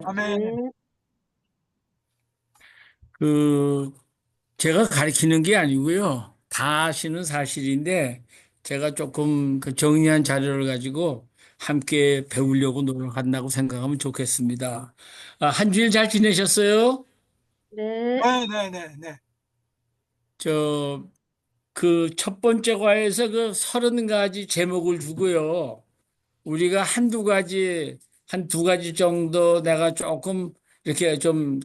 아멘. 네, 그, 제가 가리키는 게 아니고요. 다 아시는 사실인데, 제가 조금 그 정리한 자료를 가지고 함께 배우려고 노력한다고 생각하면 좋겠습니다. 한 주일 잘 지내셨어요? 네, 네, 네, 네, 네. 저, 그 첫 번째 과에서 그 30가지 제목을 주고요. 우리가 한두 가지, 한 두 가지 정도 내가 조금 이렇게 좀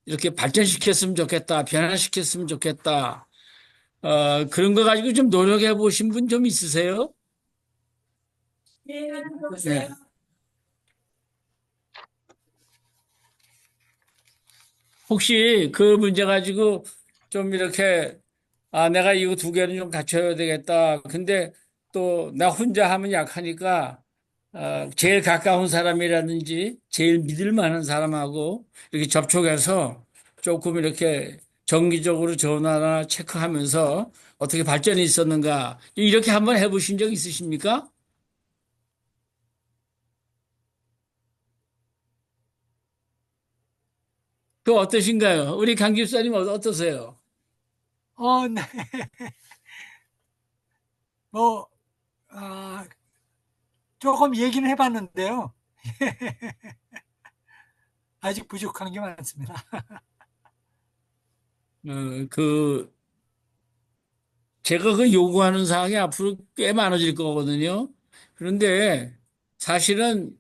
이렇게 발전시켰으면 좋겠다, 변화시켰으면 좋겠다. 그런 거 가지고 좀 노력해 보신 분 좀 있으세요? 네. 혹시 그 문제 가지고 좀 이렇게, 내가 이거 두 개는 좀 갖춰야 되겠다. 근데 또 나 혼자 하면 약하니까, 제일 가까운 사람이라든지 제일 믿을 만한 사람하고 이렇게 접촉해서 조금 이렇게 정기적으로 전화나 체크하면서 어떻게 발전이 있었는가. 이렇게 한번 해보신 적 있으십니까? 그 어떠신가요? 우리 강 집사님 어떠세요? 네. 뭐, 아, 조금 얘기는 해봤는데요. 아직 부족한 게 많습니다. 그 제가 그 요구하는 사항이 앞으로 꽤 많아질 거거든요. 그런데 사실은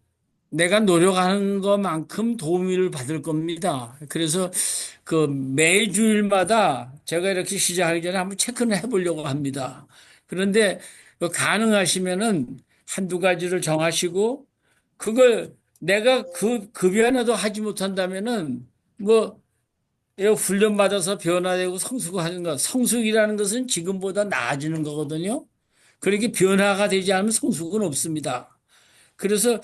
내가 노력하는 것만큼 도움을 받을 겁니다. 그래서 그 매주일마다 제가 이렇게 시작하기 전에 한번 체크를 해보려고 합니다. 그런데 그 가능하시면은 한두 가지를 정하시고 그걸 내가 그 변화도 하지 못한다면은 뭐 이 훈련받아서 변화되고 성숙을 하는 것, 성숙이라는 것은 지금보다 나아지는 거거든요. 그렇게 변화가 되지 않으면 성숙은 없습니다. 그래서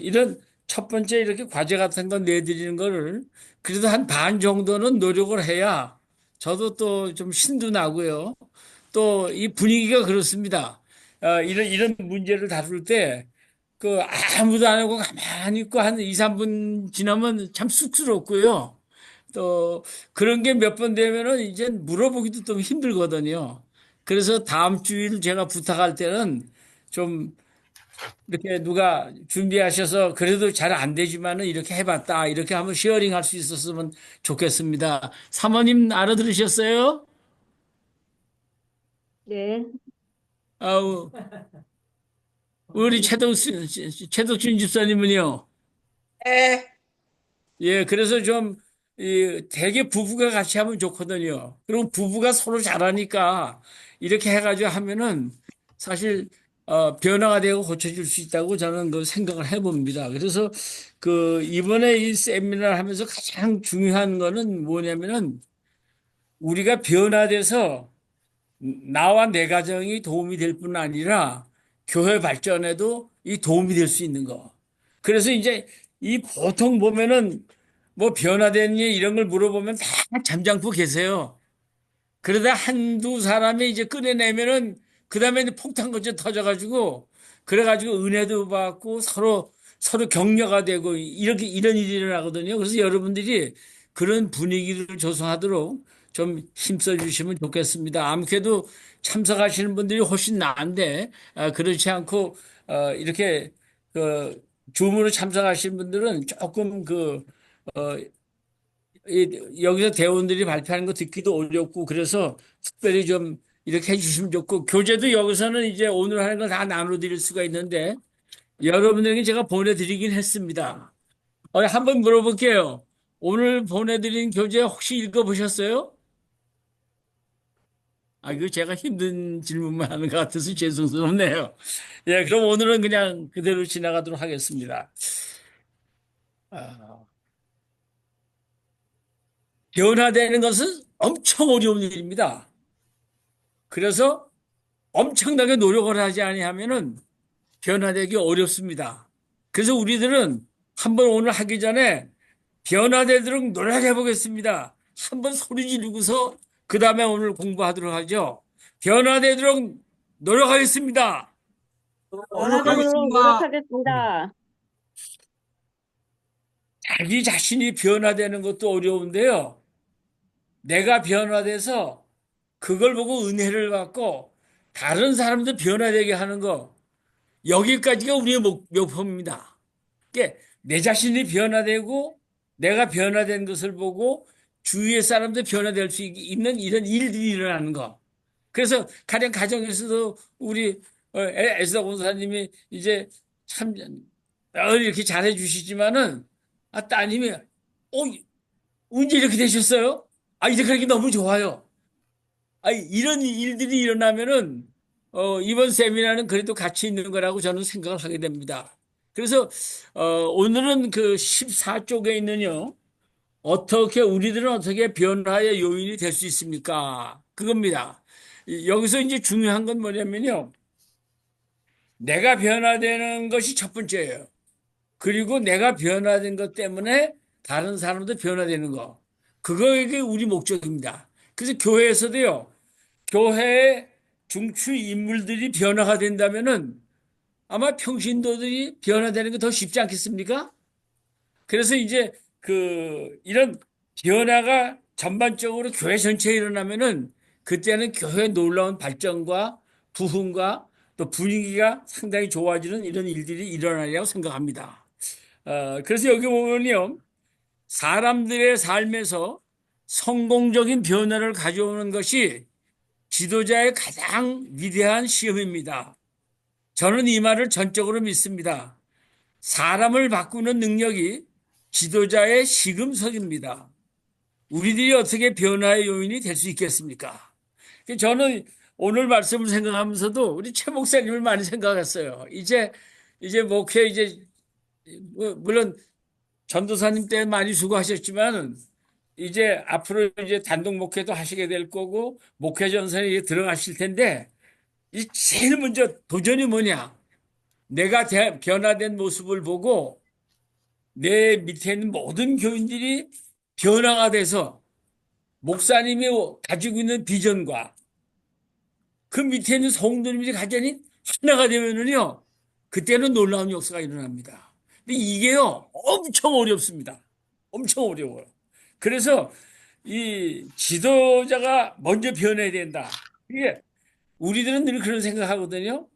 이런 첫 번째 이렇게 과제 같은 거 내드리는 거를 그래도 한 반 정도는 노력을 해야 저도 또 좀 신도 나고요. 또 이 분위기가 그렇습니다. 이런 문제를 다룰 때 아무도 안 하고 가만히 있고 한 2, 3분 지나면 참 쑥스럽고요. 또 그런 게 몇 번 되면은 이제 물어보기도 좀 힘들거든요. 그래서 다음 주일 제가 부탁할 때는 좀 이렇게 누가 준비하셔서 그래도 잘 안 되지만은 이렇게 해봤다. 이렇게 한번 쉐어링 할 수 있었으면 좋겠습니다. 사모님 알아들으셨어요? 네, 아우, 우리 최덕준 집사님은요? 네, 예, 그래서 좀, 대개 부부가 같이 하면 좋거든요. 그리고 부부가 서로 잘하니까 이렇게 해가지고 하면은 사실, 변화가 되고 고쳐질 수 있다고 저는 그 생각을 해봅니다. 그래서 이번에 이 세미나를 하면서 가장 중요한 거는 뭐냐면은 우리가 변화돼서 나와 내 가정이 도움이 될 뿐 아니라 교회 발전에도 이 도움이 될 수 있는 거. 그래서 이제 이 보통 보면은 뭐 변화된 일 이런 걸 물어보면 다 잠잠고 계세요. 그러다 한두 사람이 이제 꺼내내면은 그 다음에 폭탄 건져 터져가지고 그래가지고 은혜도 받고 서로 격려가 되고 이렇게 이런 일이 일어나거든요. 그래서 여러분들이 그런 분위기를 조성하도록 좀 힘써 주시면 좋겠습니다. 아무래도 참석하시는 분들이 훨씬 나은데 그렇지 않고 이렇게 그 줌으로 참석하시는 분들은 조금 어, 여기서 대원들이 발표하는 거 듣기도 어렵고 그래서 특별히 좀 이렇게 해주시면 좋고 교재도 여기서는 이제 오늘 하는 거 다 나눠드릴 수가 있는데 여러분에게 제가 보내드리긴 했습니다. 한번 물어볼게요. 오늘 보내드린 교재 혹시 읽어보셨어요? 이거 제가 힘든 질문만 하는 것 같아서 죄송스럽네요. 예, 그럼 오늘은 그냥 그대로 지나가도록 하겠습니다. 아, 변화되는 것은 엄청 어려운 일입니다. 그래서 엄청나게 노력을 하지 아니하면은 변화되기 어렵습니다. 그래서 우리들은 한번 오늘 하기 전에 변화되도록 노력해 보겠습니다. 한번 소리 지르고서 그 다음에 오늘 공부하도록 하죠. 변화되도록 노력하겠습니다. 변화되도록 노력하겠습니다. 노력하겠습니다. 자기 자신이 변화되는 것도 어려운데요. 내가 변화돼서 그걸 보고 은혜를 받고 다른 사람도 변화되게 하는 거, 여기까지가 우리의 목표입니다. 그러니까 내 자신이 변화되고 내가 변화된 것을 보고 주위의 사람도 변화될 수 있는 이런 일들이 일어나는 거. 그래서 가령 가정에서도 우리 에스더 권사님이 이제 참 이렇게 잘해 주시지만은 따님이 언제 이렇게 되셨어요? 이제 그렇게 너무 좋아요. 이런 일들이 일어나면은 이번 세미나는 그래도 가치 있는 거라고 저는 생각을 하게 됩니다. 그래서 오늘은 그 14쪽에 있는요. 우리들은 어떻게 변화의 요인이 될 수 있습니까? 그겁니다. 여기서 이제 중요한 건 뭐냐면요. 내가 변화되는 것이 첫 번째예요. 그리고 내가 변화된 것 때문에 다른 사람도 변화되는 거. 그거가 우리 목적입니다. 그래서 교회에서도요. 교회의 중추 인물들이 변화가 된다면은 아마 평신도들이 변화되는 게 더 쉽지 않겠습니까? 그래서 이제 이런 변화가 전반적으로 교회 전체에 일어나면은 그때는 교회의 놀라운 발전과 부흥과 또 분위기가 상당히 좋아지는 이런 일들이 일어나리라고 생각합니다. 그래서 여기 보면요. 사람들의 삶에서 성공적인 변화를 가져오는 것이 지도자의 가장 위대한 시험입니다. 저는 이 말을 전적으로 믿습니다. 사람을 바꾸는 능력이 지도자의 시금석입니다. 우리들이 어떻게 변화의 요인이 될 수 있겠습니까? 저는 오늘 말씀을 생각하면서도 우리 최 목사님을 많이 생각했어요. 이제 목회 물론 전도사님 때 많이 수고하셨지만 이제 앞으로 이제 단독 목회도 하시게 될 거고 목회 전선에 들어가실 텐데 이 제일 먼저 도전이 뭐냐? 내가 변화된 모습을 보고 내 밑에 있는 모든 교인들이 변화가 돼서 목사님이 가지고 있는 비전과 그 밑에 있는 성도님들이 가지고 하나가 되면은요, 그때는 놀라운 역사가 일어납니다. 근데 이게요, 엄청 어렵습니다. 엄청 어려워요. 그래서 이 지도자가 먼저 변해야 된다. 이게 우리들은 늘 그런 생각하거든요.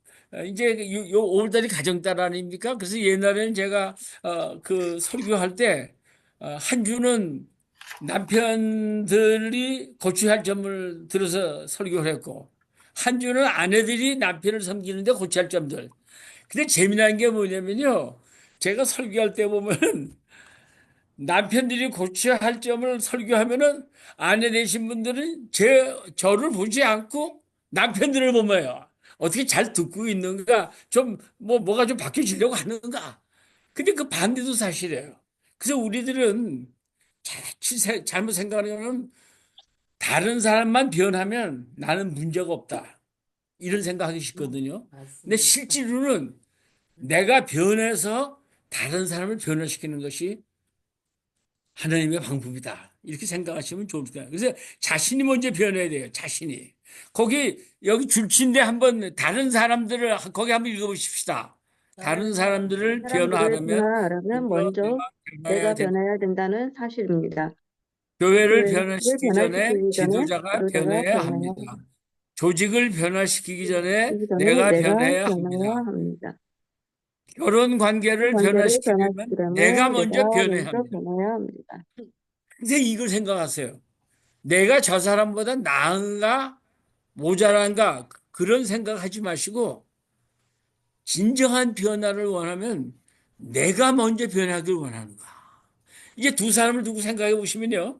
이제 요 5월달이 가정달 아닙니까? 그래서 옛날에는 제가 그 설교할 때 한 주는 남편들이 고쳐야 할 점을 들어서 설교를 했고 한 주는 아내들이 남편을 섬기는데 고쳐야 할 점들. 근데 재미난 게 뭐냐면요. 제가 설교할 때 보면 남편들이 고쳐야 할 점을 설교하면은 아내 되신 분들은 저를 보지 않고 남편들을 보며요. 어떻게 잘 듣고 있는가? 뭐가 좀 바뀌어지려고 하는가? 근데 그 반대도 사실이에요. 그래서 우리들은 잘못 생각하면 다른 사람만 변하면 나는 문제가 없다. 이런 생각하기 쉽거든요. 근데 실제로는 내가 변해서 다른 사람을 변화시키는 것이 하나님의 방법이다. 이렇게 생각하시면 좋습니다. 그래서 자신이 먼저 변해야 돼요. 자신이. 여기 줄친데 한번 다른 사람들을 거기 한번 읽어보십시다. 다른 사람들을 사람들을 변화하려면 변화하려면 먼저 먼저 변화해야 내가 된다. 변해야 된다는 사실입니다. 교회를 교회를 변화시키기 전에 변화시키기 전에 지도자가 지도자가 변해야 변해야 합니다. 조직을 변화시키기 전에 하기 전에 내가 내가 변해야 변해야 합니다. 합니다. 결혼 관계를 관계를 변화시키려면 내가 변화시키려면 먼저 내가 변해야 먼저 합니다. 변해야 합니다. 근데 이걸 생각하세요. 내가 저 사람보다 나은가 모자란가 그런 생각하지 마시고 진정한 변화를 원하면 내가 먼저 변하길 원하는 거야. 이게 두 사람을 두고 생각해 보시면요.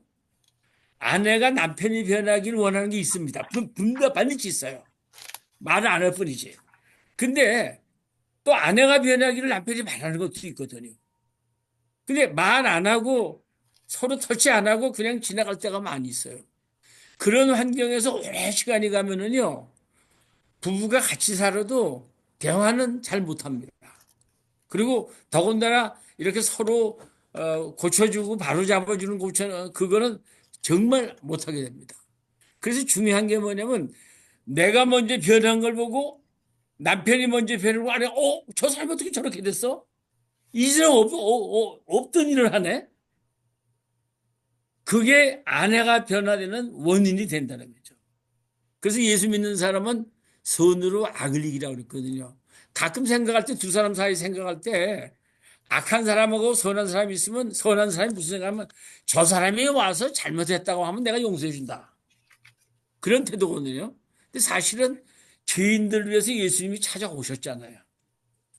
아내가 남편이 변하길 원하는 게 있습니다. 분명 반드시 있어요. 말을 안 할 뿐이지. 근데 또 아내가 변하기를 남편이 바라는 것도 있거든요. 근데 말 안 하고 서로 터치 안 하고 그냥 지나갈 때가 많이 있어요. 그런 환경에서 오래 시간이 가면은요. 부부가 같이 살아도 대화는 잘 못합니다. 그리고 더군다나 이렇게 서로 고쳐주고 바로잡아주는 그거는 정말 못하게 됩니다. 그래서 중요한 게 뭐냐면 내가 먼저 변한 걸 보고 남편이 먼저 변하고 저 사람 어떻게 저렇게 됐어? 이제는 없던 일을 하네? 그게 아내가 변화되는 원인이 된다는 거죠. 그래서 예수 믿는 사람은 선으로 악을 이기라고 그랬거든요. 가끔 생각할 때 두 사람 사이 생각할 때 악한 사람하고 선한 사람이 있으면 선한 사람이 무슨 생각하면 저 사람이 와서 잘못했다고 하면 내가 용서해 준다. 그런 태도거든요. 근데 사실은 죄인들을 위해서 예수님이 찾아오셨잖아요.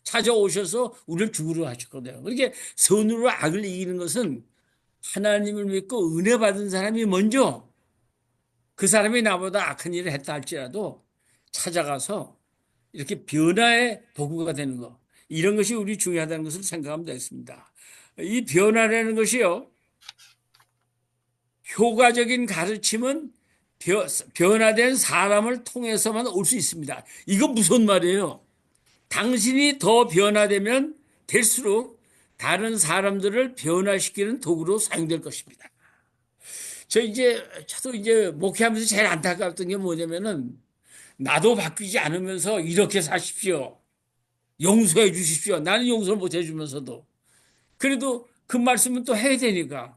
찾아오셔서 우리를 죽으러 하셨거든요. 그렇게 선으로 악을 이기는 것은 하나님을 믿고 은혜 받은 사람이 먼저 그 사람이 나보다 악한 일을 했다 할지라도 찾아가서 이렇게 변화의 도구가 되는 것. 이런 것이 우리 중요하다는 것을 생각하면 되겠습니다. 이 변화라는 것이요. 효과적인 가르침은 변화된 사람을 통해서만 올 수 있습니다. 이거 무슨 말이에요? 당신이 더 변화되면 될수록 다른 사람들을 변화시키는 도구로 사용될 것입니다. 저도 이제 목회하면서 제일 안타까웠던 게 뭐냐면은 나도 바뀌지 않으면서 이렇게 사십시오. 용서해 주십시오. 나는 용서를 못 해주면서도. 그래도 그 말씀은 또 해야 되니까.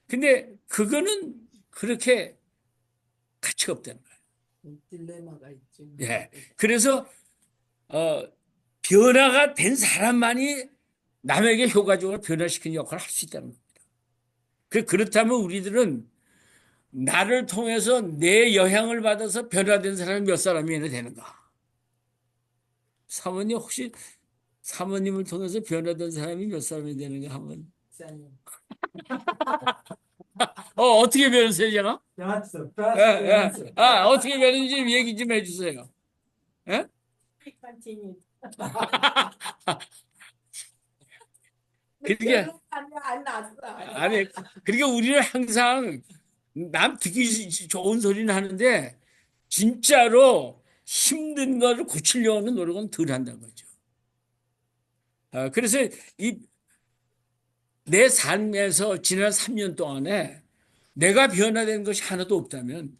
근데 그거는 그렇게 가치가 없다는 거예요. 딜레마가 있죠. 예. 그래서, 어, 변화가 된 사람만이 남에게 효과적으로 변화시키는 역할을 할 수 있다는 겁니다. 그렇다면 우리들은 나를 통해서 내 영향을 받아서 변화된 사람이 몇 사람이나 되는가? 사모님 혹시 사모님을 통해서 변화된 사람이 몇 사람이 되는가 한번 목사님. 어떻게 변했어요 제가? That's the 예, 예. 어떻게 변했는지 얘기 좀 해주세요. 예? 컨티뉴. 그게 안 났어. 아니 그러니까 우리는 항상 남 듣기 좋은 소리는 하는데 진짜로 힘든 거를 고치려는 노력은 덜 한다는 거죠. 그래서 이 내 삶에서 지난 3년 동안에 내가 변화된 것이 하나도 없다면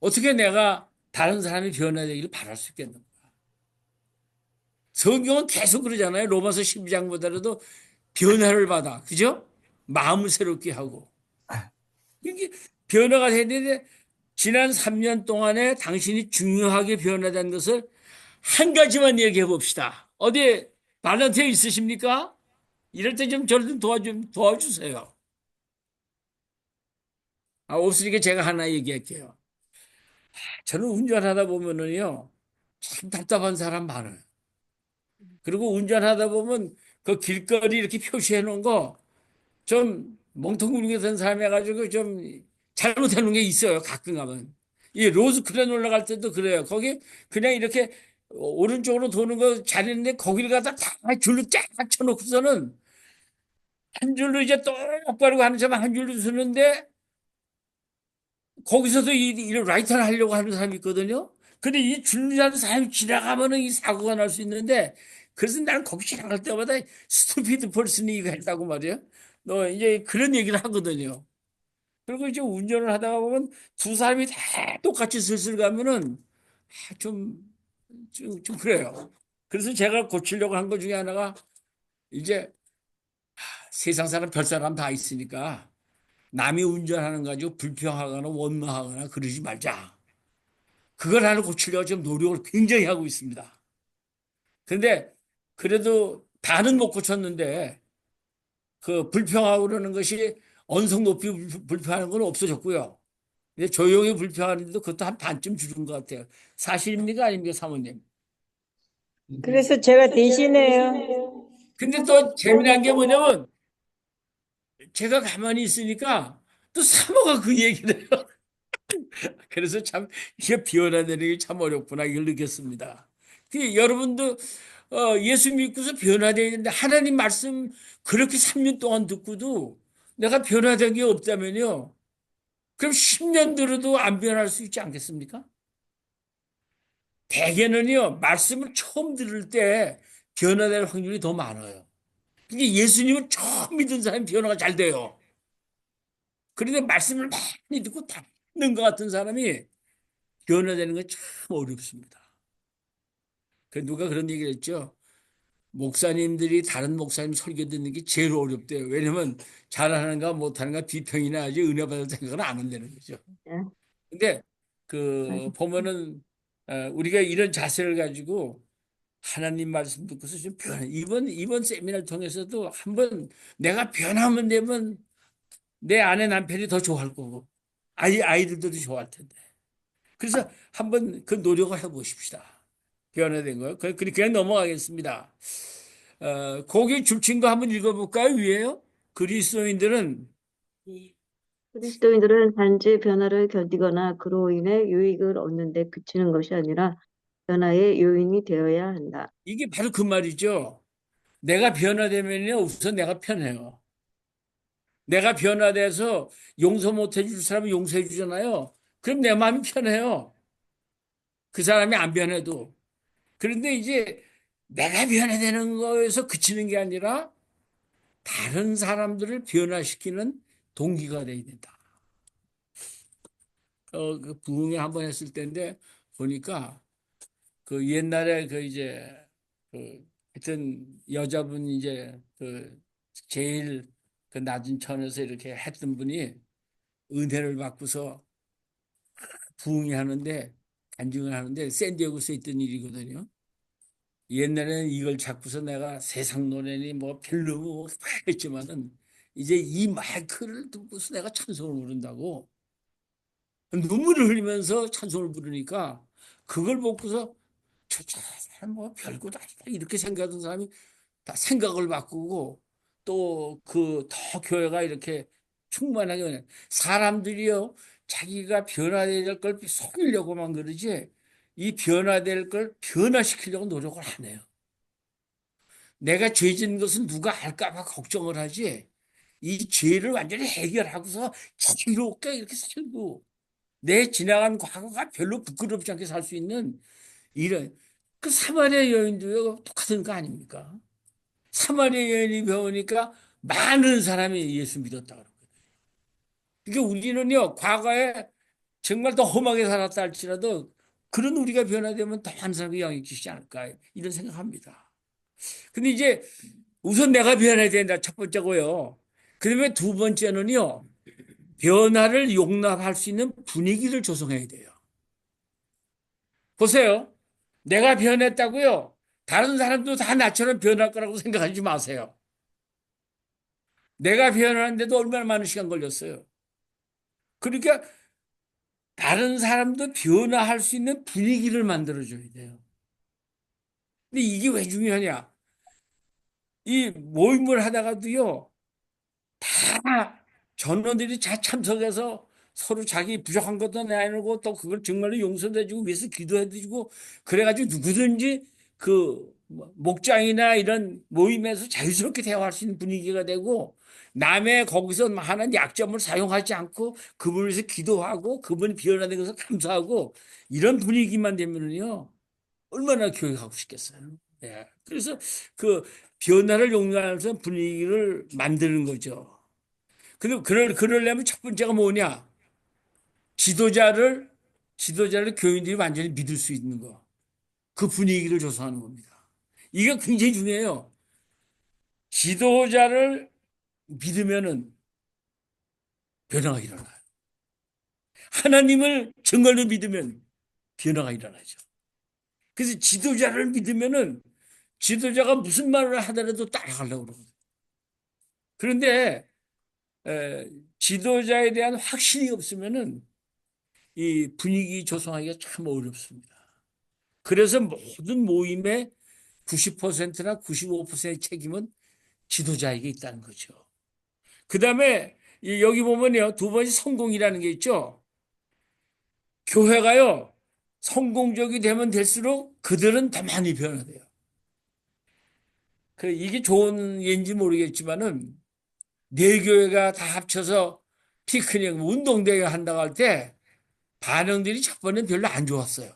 어떻게 내가 다른 사람이 변화되기를 바랄 수 있겠는가? 성경은 계속 그러잖아요. 로마서 12장보다도 변화를 받아. 그죠? 마음을 새롭게 하고. 이게 변화가 되는데 지난 3년 동안에 당신이 중요하게 변화된 것을 한 가지만 얘기해 봅시다. 어디에 발란티어 있으십니까? 이럴 때 좀 저를 좀 도와주세요. 없으니까 제가 하나 얘기할게요. 저는 운전하다 보면은요, 참 답답한 사람 많아요. 그리고 운전하다 보면 그 길거리 이렇게 표시해 놓은 거 좀 멍텅구리게 된 사람 해가지고 좀 잘못해 놓은 게 있어요. 가끔 가면. 이 로즈크랜 올라갈 때도 그래요. 거기 그냥 이렇게 오른쪽으로 도는 거 잘했는데 거기를 갖다 다 줄로 쫙 쳐놓고서는 한 줄로 이제 똑바로 가는 사람 한 줄로 서는데 거기서도 이 라이터를 하려고 하는 사람이 있거든요. 근데 이 줄리라는 사람이 지나가면은 이 사고가 날 수 있는데 그래서 나는 거기 지나갈 때마다 스투피드 펄슨이 이거 했다고 말이에요. 너 이제 그런 얘기를 하거든요. 그리고 이제 운전을 하다가 보면 두 사람이 다 똑같이 슬슬 가면은 좀, 좀 그래요. 그래서 제가 고치려고 한 것 중에 하나가 이제 세상 사람 별 사람 다 있으니까 남이 운전하는 거 가지고 불평하거나 원망하거나 그러지 말자. 그걸 하나 고치려고 지금 노력을 굉장히 하고 있습니다. 그런데 그래도 다는 못 고쳤는데 그 불평하고 그러는 것이 언성 높이 불평하는 건 없어졌고요. 근데 조용히 불평하는데도 그것도 한 반쯤 줄은 것 같아요. 사실입니까? 아닙니까, 사모님? 그래서 제가 대신해요. 근데 또 재미난 게 뭐냐면 제가 가만히 있으니까 또 사모가 그 얘기를 해요. 그래서 참 이게 변화되는 게 참 어렵구나 이걸 느꼈습니다. 여러분도 예수 믿고서 변화되야 되는데 하나님 말씀 그렇게 3년 동안 듣고도 내가 변화된 게 없다면요. 그럼 10년 들어도 안 변할 수 있지 않겠습니까? 대개는요, 말씀을 처음 들을 때 변화될 확률이 더 많아요. 근데 예수님을 처음 믿은 사람이 변화가 잘 돼요. 그런데 말씀을 많이 듣고 듣는 것 같은 사람이 변화되는 건 참 어렵습니다. 누가 그런 얘기를 했죠. 목사님들이 다른 목사님 설교 듣는 게 제일 어렵대요. 왜냐면 잘하는가 못하는가 비평이나 하지 은혜 받을 생각은 안 한다는 거죠. 네. 근데 그 보면은 우리가 이런 자세를 가지고 하나님 말씀 듣고서 좀 변해. 이번 세미나를 통해서도 한번 내가 변하면 되면 내 아내 남편이 더 좋아할 거고 아이들도 좋아할 텐데. 그래서 한번 그 노력을 해보십시다. 변화된 거요. 그냥 넘어가겠습니다. 거기 줄친 거 한번 읽어볼까요? 위에요. 그리스도인들은 그리스도인들은 단지 변화를 견디거나 그로 인해 유익을 얻는 데 그치는 것이 아니라 변화의 요인이 되어야 한다. 이게 바로 그 말이죠. 내가 변화되면요, 우선 내가 편해요. 내가 변화돼서 용서 못 해줄 사람은 용서해 주잖아요. 그럼 내 마음이 편해요. 그 사람이 안 변해도. 그런데 이제 내가 변화되는 거에서 그치는 게 아니라 다른 사람들을 변화시키는 동기가 돼야 된다. 그 부흥회 한번 했을 때인데 보니까 그 옛날에 그 이제 그 하여튼 여자분 이제 그 제일 그 낮은 천에서 이렇게 했던 분이 은혜를 받고서 부흥회 하는데 간증을 하는데 샌디에고에 있던 일이거든요. 옛날에는 이걸 잡고서 내가 세상 노래니 뭐 별로 뭐 했지만은 이제 이 마이크를 듣고서 내가 찬송을 부른다고 눈물을 흘리면서 찬송을 부르니까 그걸 보고서 저 사람 뭐 별것 아니다 이렇게 생각하던 사람이 다 생각을 바꾸고 또 그 더 교회가 이렇게 충만하게 사람들이요 자기가 변화될 걸 속이려고만 그러지 이 변화될 걸 변화시키려고 노력을 안 해요. 내가 죄 짓는 것은 누가 알까 봐 걱정을 하지 이 죄를 완전히 해결하고서 자유롭게 이렇게 살고 내 지나간 과거가 별로 부끄럽지 않게 살 수 있는 이런 그 사마리아 여인도 똑같은 거 아닙니까? 사마리아 여인이 배우니까 많은 사람이 예수 믿었다 그러거든요. 그러니까 우리는요 과거에 정말 더 험하게 살았다 할지라도 그런 우리가 변화되면 더 많은 사람이 영향 끼치지 않을까 이런 생각합니다. 근데 이제 우선 내가 변해야 된다 첫 번째고요. 그다음에 두 번째는요 변화를 용납할 수 있는 분위기를 조성해야 돼요. 보세요. 내가 변했다고요. 다른 사람도 다 나처럼 변할 거라고 생각하지 마세요. 내가 변하는데도 얼마나 많은 시간 걸렸어요. 그러니까 다른 사람도 변화할 수 있는 분위기를 만들어줘야 돼요. 근데 이게 왜 중요하냐? 이 모임을 하다가도요, 다 전원들이 잘 참석해서 서로 자기 부족한 것도 내놓고 또 그걸 정말로 용서해주고 위해서 기도해주고 그래가지고 누구든지 그 목장이나 이런 모임에서 자유스럽게 대화할 수 있는 분위기가 되고 남의 거기서 하는 약점을 사용하지 않고 그분을 위해서 기도하고 그분이 변화된 것을 감사하고 이런 분위기만 되면요 얼마나 교회 가고 싶겠어요. 예. 그래서 그 변화를 용납하면서 분위기를 만드는 거죠. 근데 그러려면 첫 번째가 뭐냐? 지도자를, 지도자를 교인들이 완전히 믿을 수 있는 거. 그 분위기를 조성하는 겁니다. 이게 굉장히 중요해요. 지도자를 믿으면은 변화가 일어나요. 하나님을 정말로 믿으면 변화가 일어나죠. 그래서 지도자를 믿으면은 지도자가 무슨 말을 하더라도 따라가려고 그러거든요. 그런데 지도자에 대한 확신이 없으면은 이 분위기 조성하기가 참 어렵습니다. 그래서 모든 모임의 90%나 95%의 책임은 지도자에게 있다는 거죠. 그 다음에 여기 보면요. 두 번째 성공이라는 게 있죠. 교회가요. 성공적이 되면 될수록 그들은 더 많이 변화돼요. 이게 좋은 예인지 모르겠지만은 네 교회가 다 합쳐서 피크닉 운동대회 한다고 할 때 반응들이 첫 번엔 별로 안 좋았어요.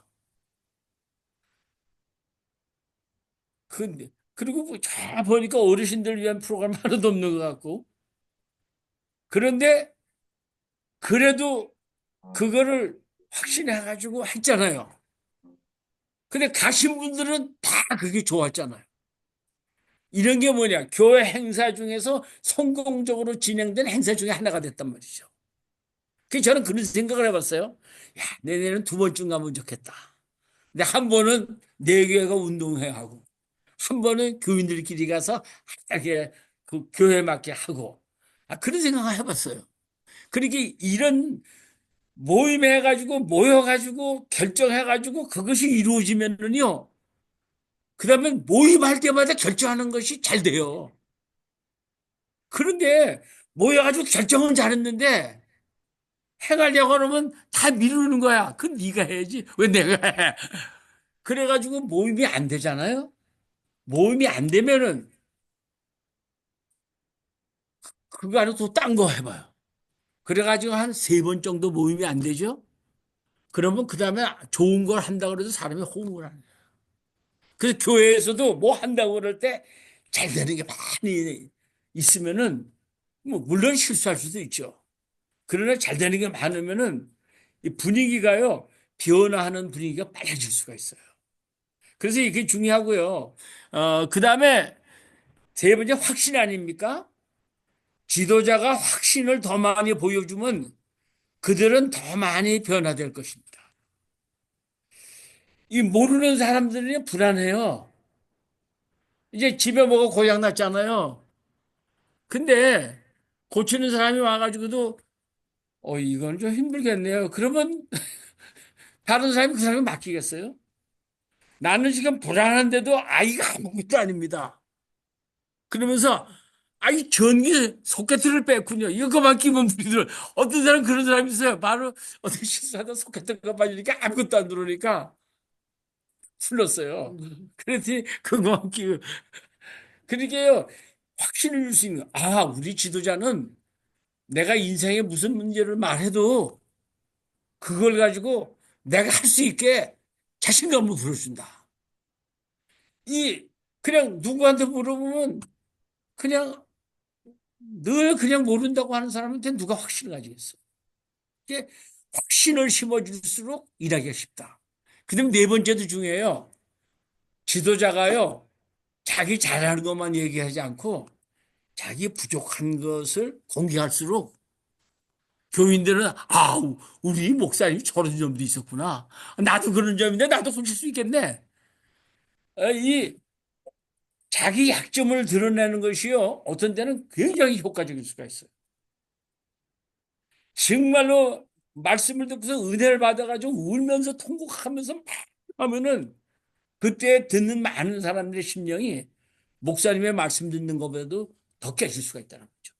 그리고 잘 보니까 어르신들 위한 프로그램 하나도 없는 것 같고. 그런데 그래도 그거를 확신해가지고 했잖아요. 근데 가신 분들은 다 그게 좋았잖아요. 이런 게 뭐냐? 교회 행사 중에서 성공적으로 진행된 행사 중에 하나가 됐단 말이죠. 그 저는 그런 생각을 해봤어요. 야, 내년에는 두 번쯤 가면 좋겠다. 근데 한 번은 네 교회가 운동회 하고, 한 번은 교인들끼리 가서 이렇게 그 교회 맞게 하고, 그런 생각을 해봤어요. 그렇게 이런 모임해가지고 모여가지고 결정해가지고 그것이 이루어지면은요, 그 다음에 모임할 때마다 결정하는 것이 잘 돼요. 그런데 모여가지고 결정은 잘했는데 해가려고 하면 다 미루는 거야. 그건 네가 해야지. 왜 내가 해? 그래가지고 모임이 안 되잖아요. 모임이 안 되면은 그거 아니고 또 딴 거 해봐요. 그래가지고 한 세 번 정도 모임이 안 되죠. 그러면 그 다음에 좋은 걸 한다고 해도 사람이 호응을 안 해요. 그래서 교회에서도 뭐 한다고 그럴 때 잘 되는 게 많이 있으면은 뭐 물론 실수할 수도 있죠. 그러나 잘 되는 게 많으면은 이 분위기가요, 변화하는 분위기가 빨라질 수가 있어요. 그래서 이게 중요하고요. 그 다음에 세 번째 확신 아닙니까? 지도자가 확신을 더 많이 보여주면 그들은 더 많이 변화될 것입니다. 이 모르는 사람들이 불안해요. 이제 집에 뭐가 고장 났잖아요. 근데 고치는 사람이 와가지고도 이건 좀 힘들겠네요. 그러면 다른 사람이 그 사람을 맡기겠어요? 나는 지금 불안한데도 아이가 아무것도 아닙니다. 그러면서 이 전기 소켓을 뺐군요. 이거만 끼면 불이 들어. 어떤 사람 그런 사람이 있어요. 바로 어떤 실수하다 소켓가 빠지니까 아무것도 안 들어오니까 풀렸어요. 그랬더니 그거만 끼고. 그러니까요, 확신을 줄 수 있는, 우리 지도자는 내가 인생에 무슨 문제를 말해도 그걸 가지고 내가 할 수 있게 자신감을 불어준다. 그냥 누구한테 물어보면 그냥 늘 그냥 모른다고 하는 사람한테 누가 확신을 가지겠어. 이게 확신을 심어줄수록 일하기가 쉽다. 그 다음에 네 번째도 중요해요. 지도자가요, 자기 잘하는 것만 얘기하지 않고 자기 부족한 것을 공개할수록 교인들은 우리 목사님이 저런 점도 있었구나. 나도 그런 점인데 나도 고칠 수 있겠네. 이 자기 약점을 드러내는 것이요, 어떤 때는 굉장히 효과적일 수가 있어요. 정말로 말씀을 듣고서 은혜를 받아가지고 울면서 통곡하면서 막 하면은 그때 듣는 많은 사람들의 심령이 목사님의 말씀 듣는 것보다도 더 깨질 수가 있다는 거죠.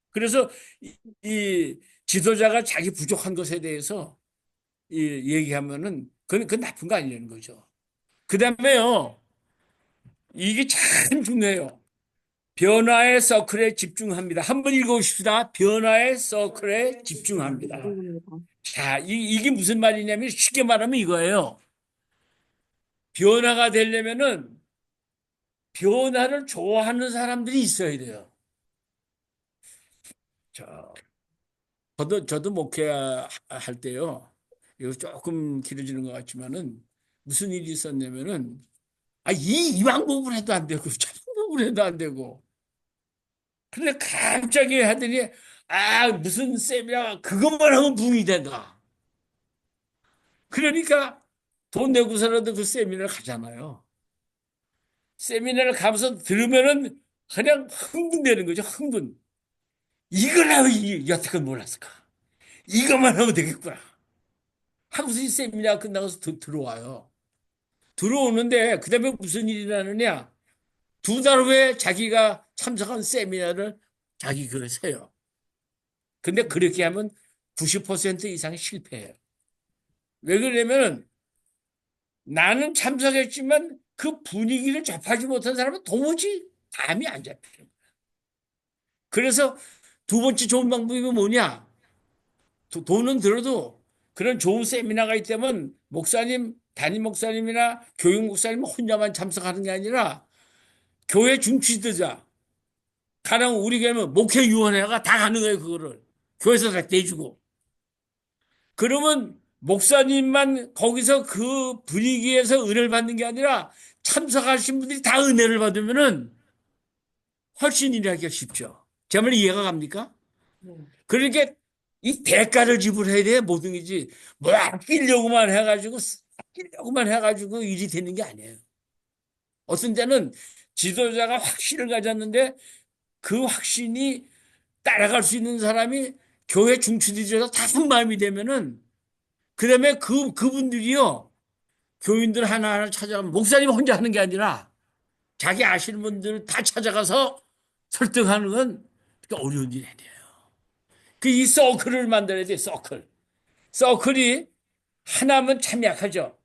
그래서 이 지도자가 자기 부족한 것에 대해서 얘기하면은 그건 나쁜 거 아니라는 거죠. 그 다음에요, 이게 참 중요해요. 변화의 서클에 집중합니다. 한번 읽어봅시다. 변화의 서클에 집중합니다. 자, 이게 무슨 말이냐면 쉽게 말하면 이거예요. 변화가 되려면은 변화를 좋아하는 사람들이 있어야 돼요. 저도 목회할 때요. 이거 조금 길어지는 것 같지만은 무슨 일이 있었냐면은 이 방법을 해도 안 되고 저 방법을 해도 안 되고 근데 갑자기 하더니 무슨 쌤이야 그것만 하면 붕이 된다. 그러니까 돈 내고서라도 그 세미나를 가잖아요. 세미나를 가면서 들으면은 그냥 흥분되는 거죠. 흥분. 이걸 하면 여태껏 몰랐을까? 이것만 하면 되겠구나. 하고서 이 세미나가 끝나고서 들어와요. 들어오는데 그 다음에 무슨 일이 나느냐? 두 달 후에 자기가 참석한 세미나를 자기 글에 세요. 근데 그렇게 하면 90% 이상이 실패해요. 왜 그러냐면 나는 참석했지만 그 분위기를 접하지 못한 사람은 도무지 감이 안 잡히는 거야. 그래서 두 번째 좋은 방법이 뭐냐? 돈은 들어도 그런 좋은 세미나가 있다면 목사님, 담임 목사님이나 교육 목사님 혼자만 참석하는 게 아니라 교회 중지도자, 가령 우리 교회는 목회위원회가 다 가는 거예요, 그거를. 교회에서 다 내주고. 그러면 목사님만 거기서 그 분위기에서 은혜를 받는 게 아니라 참석하신 분들이 다 은혜를 받으면은 훨씬 일하기가 쉽죠. 제 말 이해가 갑니까? 그러니까 이 대가를 지불해야 돼, 모든 이지. 뭐 아끼려고만 해가지고 일이 되는 게 아니에요. 어떤 때는 지도자가 확신을 가졌는데 그 확신이 따라갈 수 있는 사람이 교회 중추들이 다 한 마음이 되면은 그다음에 그분들이요 교인들 하나하나 찾아가면 목사님 혼자 하는 게 아니라 자기 아시는 분들 다 찾아가서 설득하는 건 어려운 일이 아니에요. 그 이 서클을 만들어야 돼. 서클이 하나면 참 약하죠.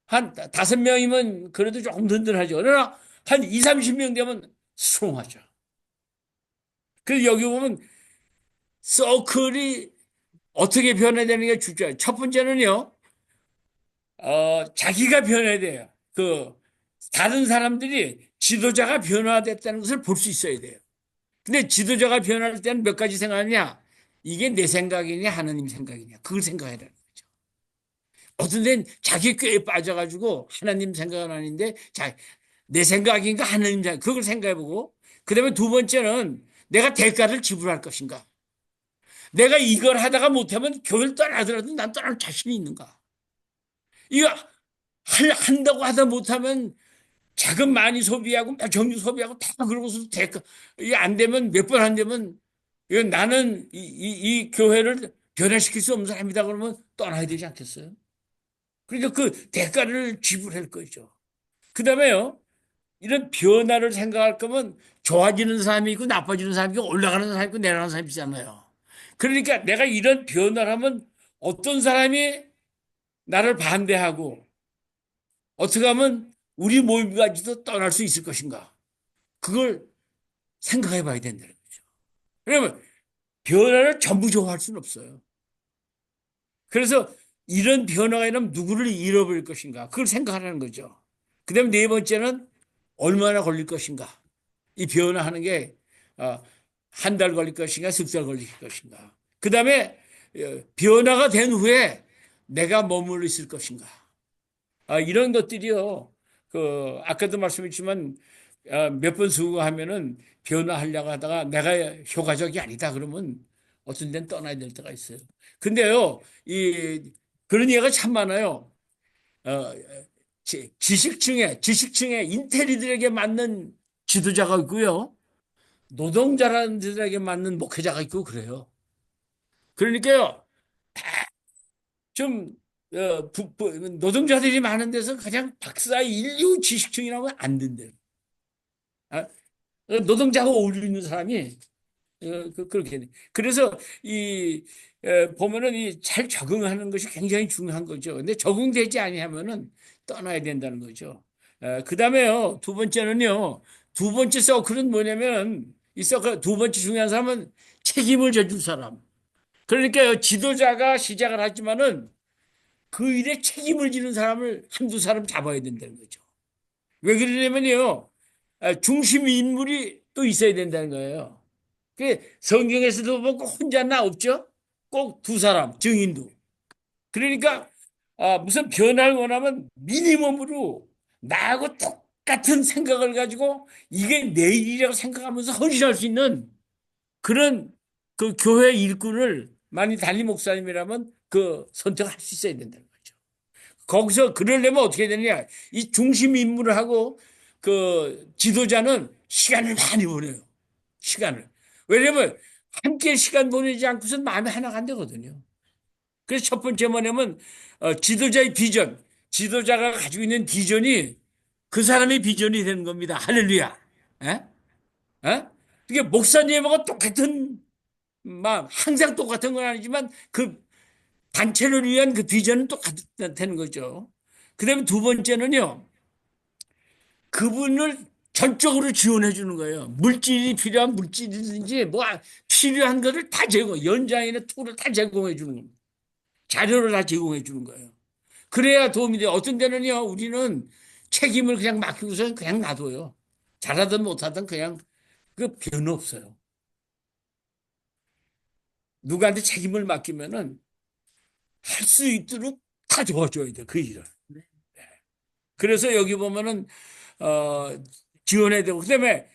한 5명이면 그래도 조금 든든하죠. 그러나 한 2, 30명 되면 수긍하죠. 그래서 여기 보면 서클이 어떻게 변화되는 게 중요해요. 첫 번째는요, 자기가 변해야 돼요. 다른 사람들이 지도자가 변화됐다는 것을 볼 수 있어야 돼요. 근데 지도자가 변할 때는 몇 가지 생각하냐? 이게 내 생각이냐, 하나님 생각이냐. 그걸 생각해야 되는 거죠. 어떤 데는 자기 꾀에 빠져가지고 하나님 생각은 아닌데, 내 생각인가, 하나님 생각, 그걸 생각해보고, 그 다음에 두 번째는 내가 대가를 지불할 것인가. 내가 이걸 하다가 못하면 교회를 떠나더라도 난 떠날 자신이 있는가. 이거 한다고 하다 못하면 자금 많이 소비하고 정유 소비하고 다 그러고서 대가 이게 안 되면 몇 번 안 되면 이거 나는 이 교회를 변화시킬 수 없는 사람이다 그러면 떠나야 되지 않겠어요? 그러니까 그 대가를 지불할 거죠. 그 다음에요 이런 변화를 생각할 거면 좋아지는 사람이 있고 나빠지는 사람이 있고 올라가는 사람이 있고 내려가는 사람이 있잖아요. 그러니까 내가 이런 변화를 하면 어떤 사람이 나를 반대하고 어떻게 하면 우리 모임까지도 떠날 수 있을 것인가. 그걸 생각해 봐야 된다는 거죠. 그러면 변화를 전부 좋아할 수는 없어요. 그래서 이런 변화가 일어나면 누구를 잃어버릴 것인가. 그걸 생각하라는 거죠. 그 다음에 네 번째는 얼마나 걸릴 것인가. 이 변화하는 게 한 달 걸릴 것인가, 석 달 걸릴 것인가. 그 다음에 변화가 된 후에 내가 머물러 있을 것인가. 이런 것들이요. 아까도 말씀했지만 몇 번 수고하면은 변화하려고 하다가 내가 효과적이 아니다 그러면 어떤 데는 떠나야 될 때가 있어요. 근데요, 그런 얘기가 참 많아요. 어, 지식층의 인텔리들에게 맞는 지도자가 있고요. 노동자라는 들에게 맞는 목회자가 있고 그래요. 그러니까요, 좀 노동자들이 많은 데서 그냥 박사 인류 지식층이라면 안 된대요. 노동자가 어울리는 사람이 그렇게 돼. 그래서 보면은 잘 적응하는 것이 굉장히 중요한 거죠. 근데 적응되지 아니하면은 떠나야 된다는 거죠. 그 다음에요 두 번째는요. 두 번째 서클은 뭐냐면 이 서클 두 번째 중요한 사람은 책임을 져줄 사람. 그러니까요 지도자가 시작을 하지만은 그 일에 책임을 지는 사람을 한두 사람 잡아야 된다는 거죠. 왜 그러냐면요. 중심 인물이 또 있어야 된다는 거예요. 그 성경에서도 보고 혼자나 없죠? 꼭 두 사람, 증인도. 그러니까 무슨 변화를 원하면 미니멈으로 나하고 똑같은 생각을 가지고 이게 내 일이라고 생각하면서 헌신할 수 있는 그런 그 교회 일꾼을 만일 담임 목사님이라면 선택할 수 있어야 된다는 거죠. 거기서 그러려면 어떻게 되느냐. 이 중심 인물을 하고 지도자는 시간을 많이 보내요. 시간을. 왜냐면 함께 시간 보내지 않고선 마음이 하나가 안 되거든요. 그래서 첫 번째 뭐냐면 지도자의 비전. 지도자가 가지고 있는 비전이 그 사람의 비전이 되는 겁니다. 할렐루야. 에? 에? 이게 목사님하고 똑같은 막 항상 똑같은 건 아니지만 그 단체를 위한 그 비전은 똑같다는 거죠. 그다음에 두 번째는요. 그분을 전적으로 지원해 주는 거예요. 물질이 필요한 물질이든지 뭐 필요한 것을 다 연장이나 툴을 다 제공해 주는 겁니다. 자료를 다 제공해 주는 거예요. 그래야 도움이 돼요. 어떤 데는요, 우리는 책임을 그냥 맡기고서 그냥 놔둬요. 잘하든 못하든 그냥 그 변화 없어요. 누구한테 책임을 맡기면은 할 수 있도록 다 도와줘야 돼요. 그 일을. 그래서 여기 보면은 지원해야 되고 그다음에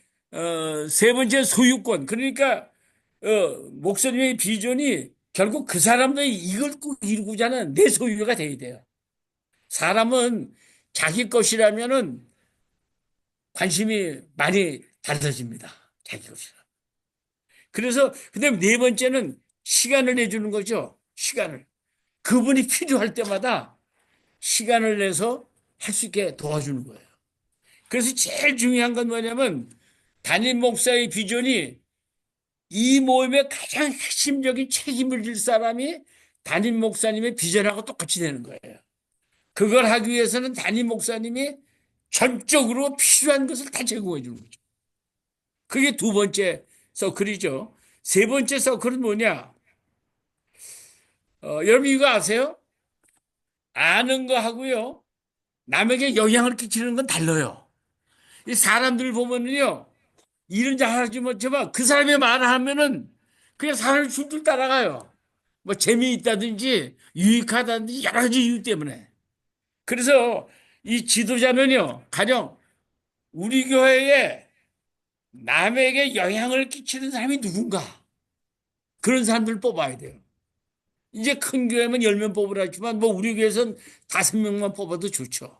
세 번째 소유권. 그러니까 목사님의 비전이 결국 그 사람들이 이걸 꼭 이루고자 하는 내 소유가 돼야 돼요. 사람은 자기 것이라면은 관심이 많이 달라집니다. 자기 것이라. 그래서 그다음에 네 번째는 시간을 내주는 거죠. 시간을. 그분이 필요할 때마다 시간을 내서 할 수 있게 도와주는 거예요. 그래서 제일 중요한 건 뭐냐면 담임 목사의 비전이 이 모임의 가장 핵심적인 책임을 질 사람이 담임 목사님의 비전하고 똑같이 되는 거예요. 그걸 하기 위해서는 담임 목사님이 전적으로 필요한 것을 다 제공해 주는 거죠. 그게 두 번째 서클이죠. 세 번째 서클은 뭐냐? 여러분 이거 아세요? 아는 거 하고요. 남에게 영향을 끼치는 건 달라요. 이 사람들 보면은요. 이런 잘하지 못해봐. 그 사람이 말하면은 그냥 사람이 줄줄 따라가요. 뭐 재미있다든지 유익하다든지 여러 가지 이유 때문에. 그래서 이 지도자는요. 가령 우리 교회에 남에게 영향을 끼치는 사람이 누군가. 그런 사람들을 뽑아야 돼요. 이제 큰 교회면 10명 뽑으라 했지만 뭐 우리 교회에서는 5명만 뽑아도 좋죠.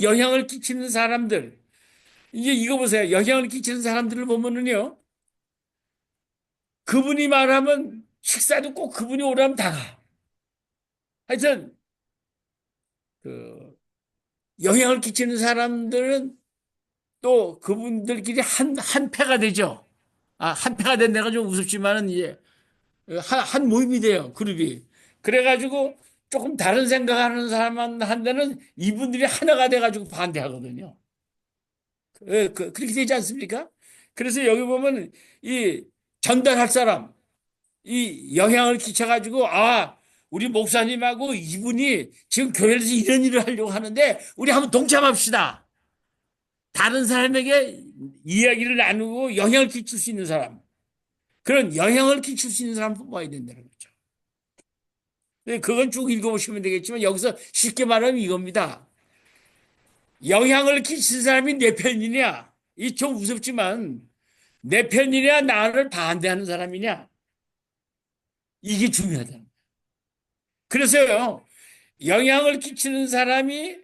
영향을 끼치는 사람들. 이제 이거 보세요. 영향을 끼치는 사람들을 보면은요. 그분이 말하면 식사도 꼭 그분이 오라면 다 가. 하여튼 그 영향을 끼치는 사람들은 또 그분들끼리 한 패가 되죠. 한 패가 된다가 좀 우습지만은 이제 한 모임이 돼요. 그룹이. 그래가지고 조금 다른 생각하는 사람한테는 이분들이 하나가 돼가지고 반대하거든요. 그렇게 되지 않습니까? 그래서 여기 보면 이 전달할 사람, 이 영향을 끼쳐가지고 우리 목사님하고 이분이 지금 교회에서 이런 일을 하려고 하는데 우리 한번 동참합시다. 다른 사람에게 이야기를 나누고 영향을 끼칠 수 있는 사람, 그런 영향을 끼칠 수 있는 사람 뽑아야 된다는 거죠. 그건 쭉 읽어보시면 되겠지만 여기서 쉽게 말하면 이겁니다. 영향을 끼칠 사람이 내 편이냐? 이 좀 무섭지만 내 편이냐 나를 반대하는 사람이냐? 이게 중요하다. 그래서요. 영향을 끼치는 사람이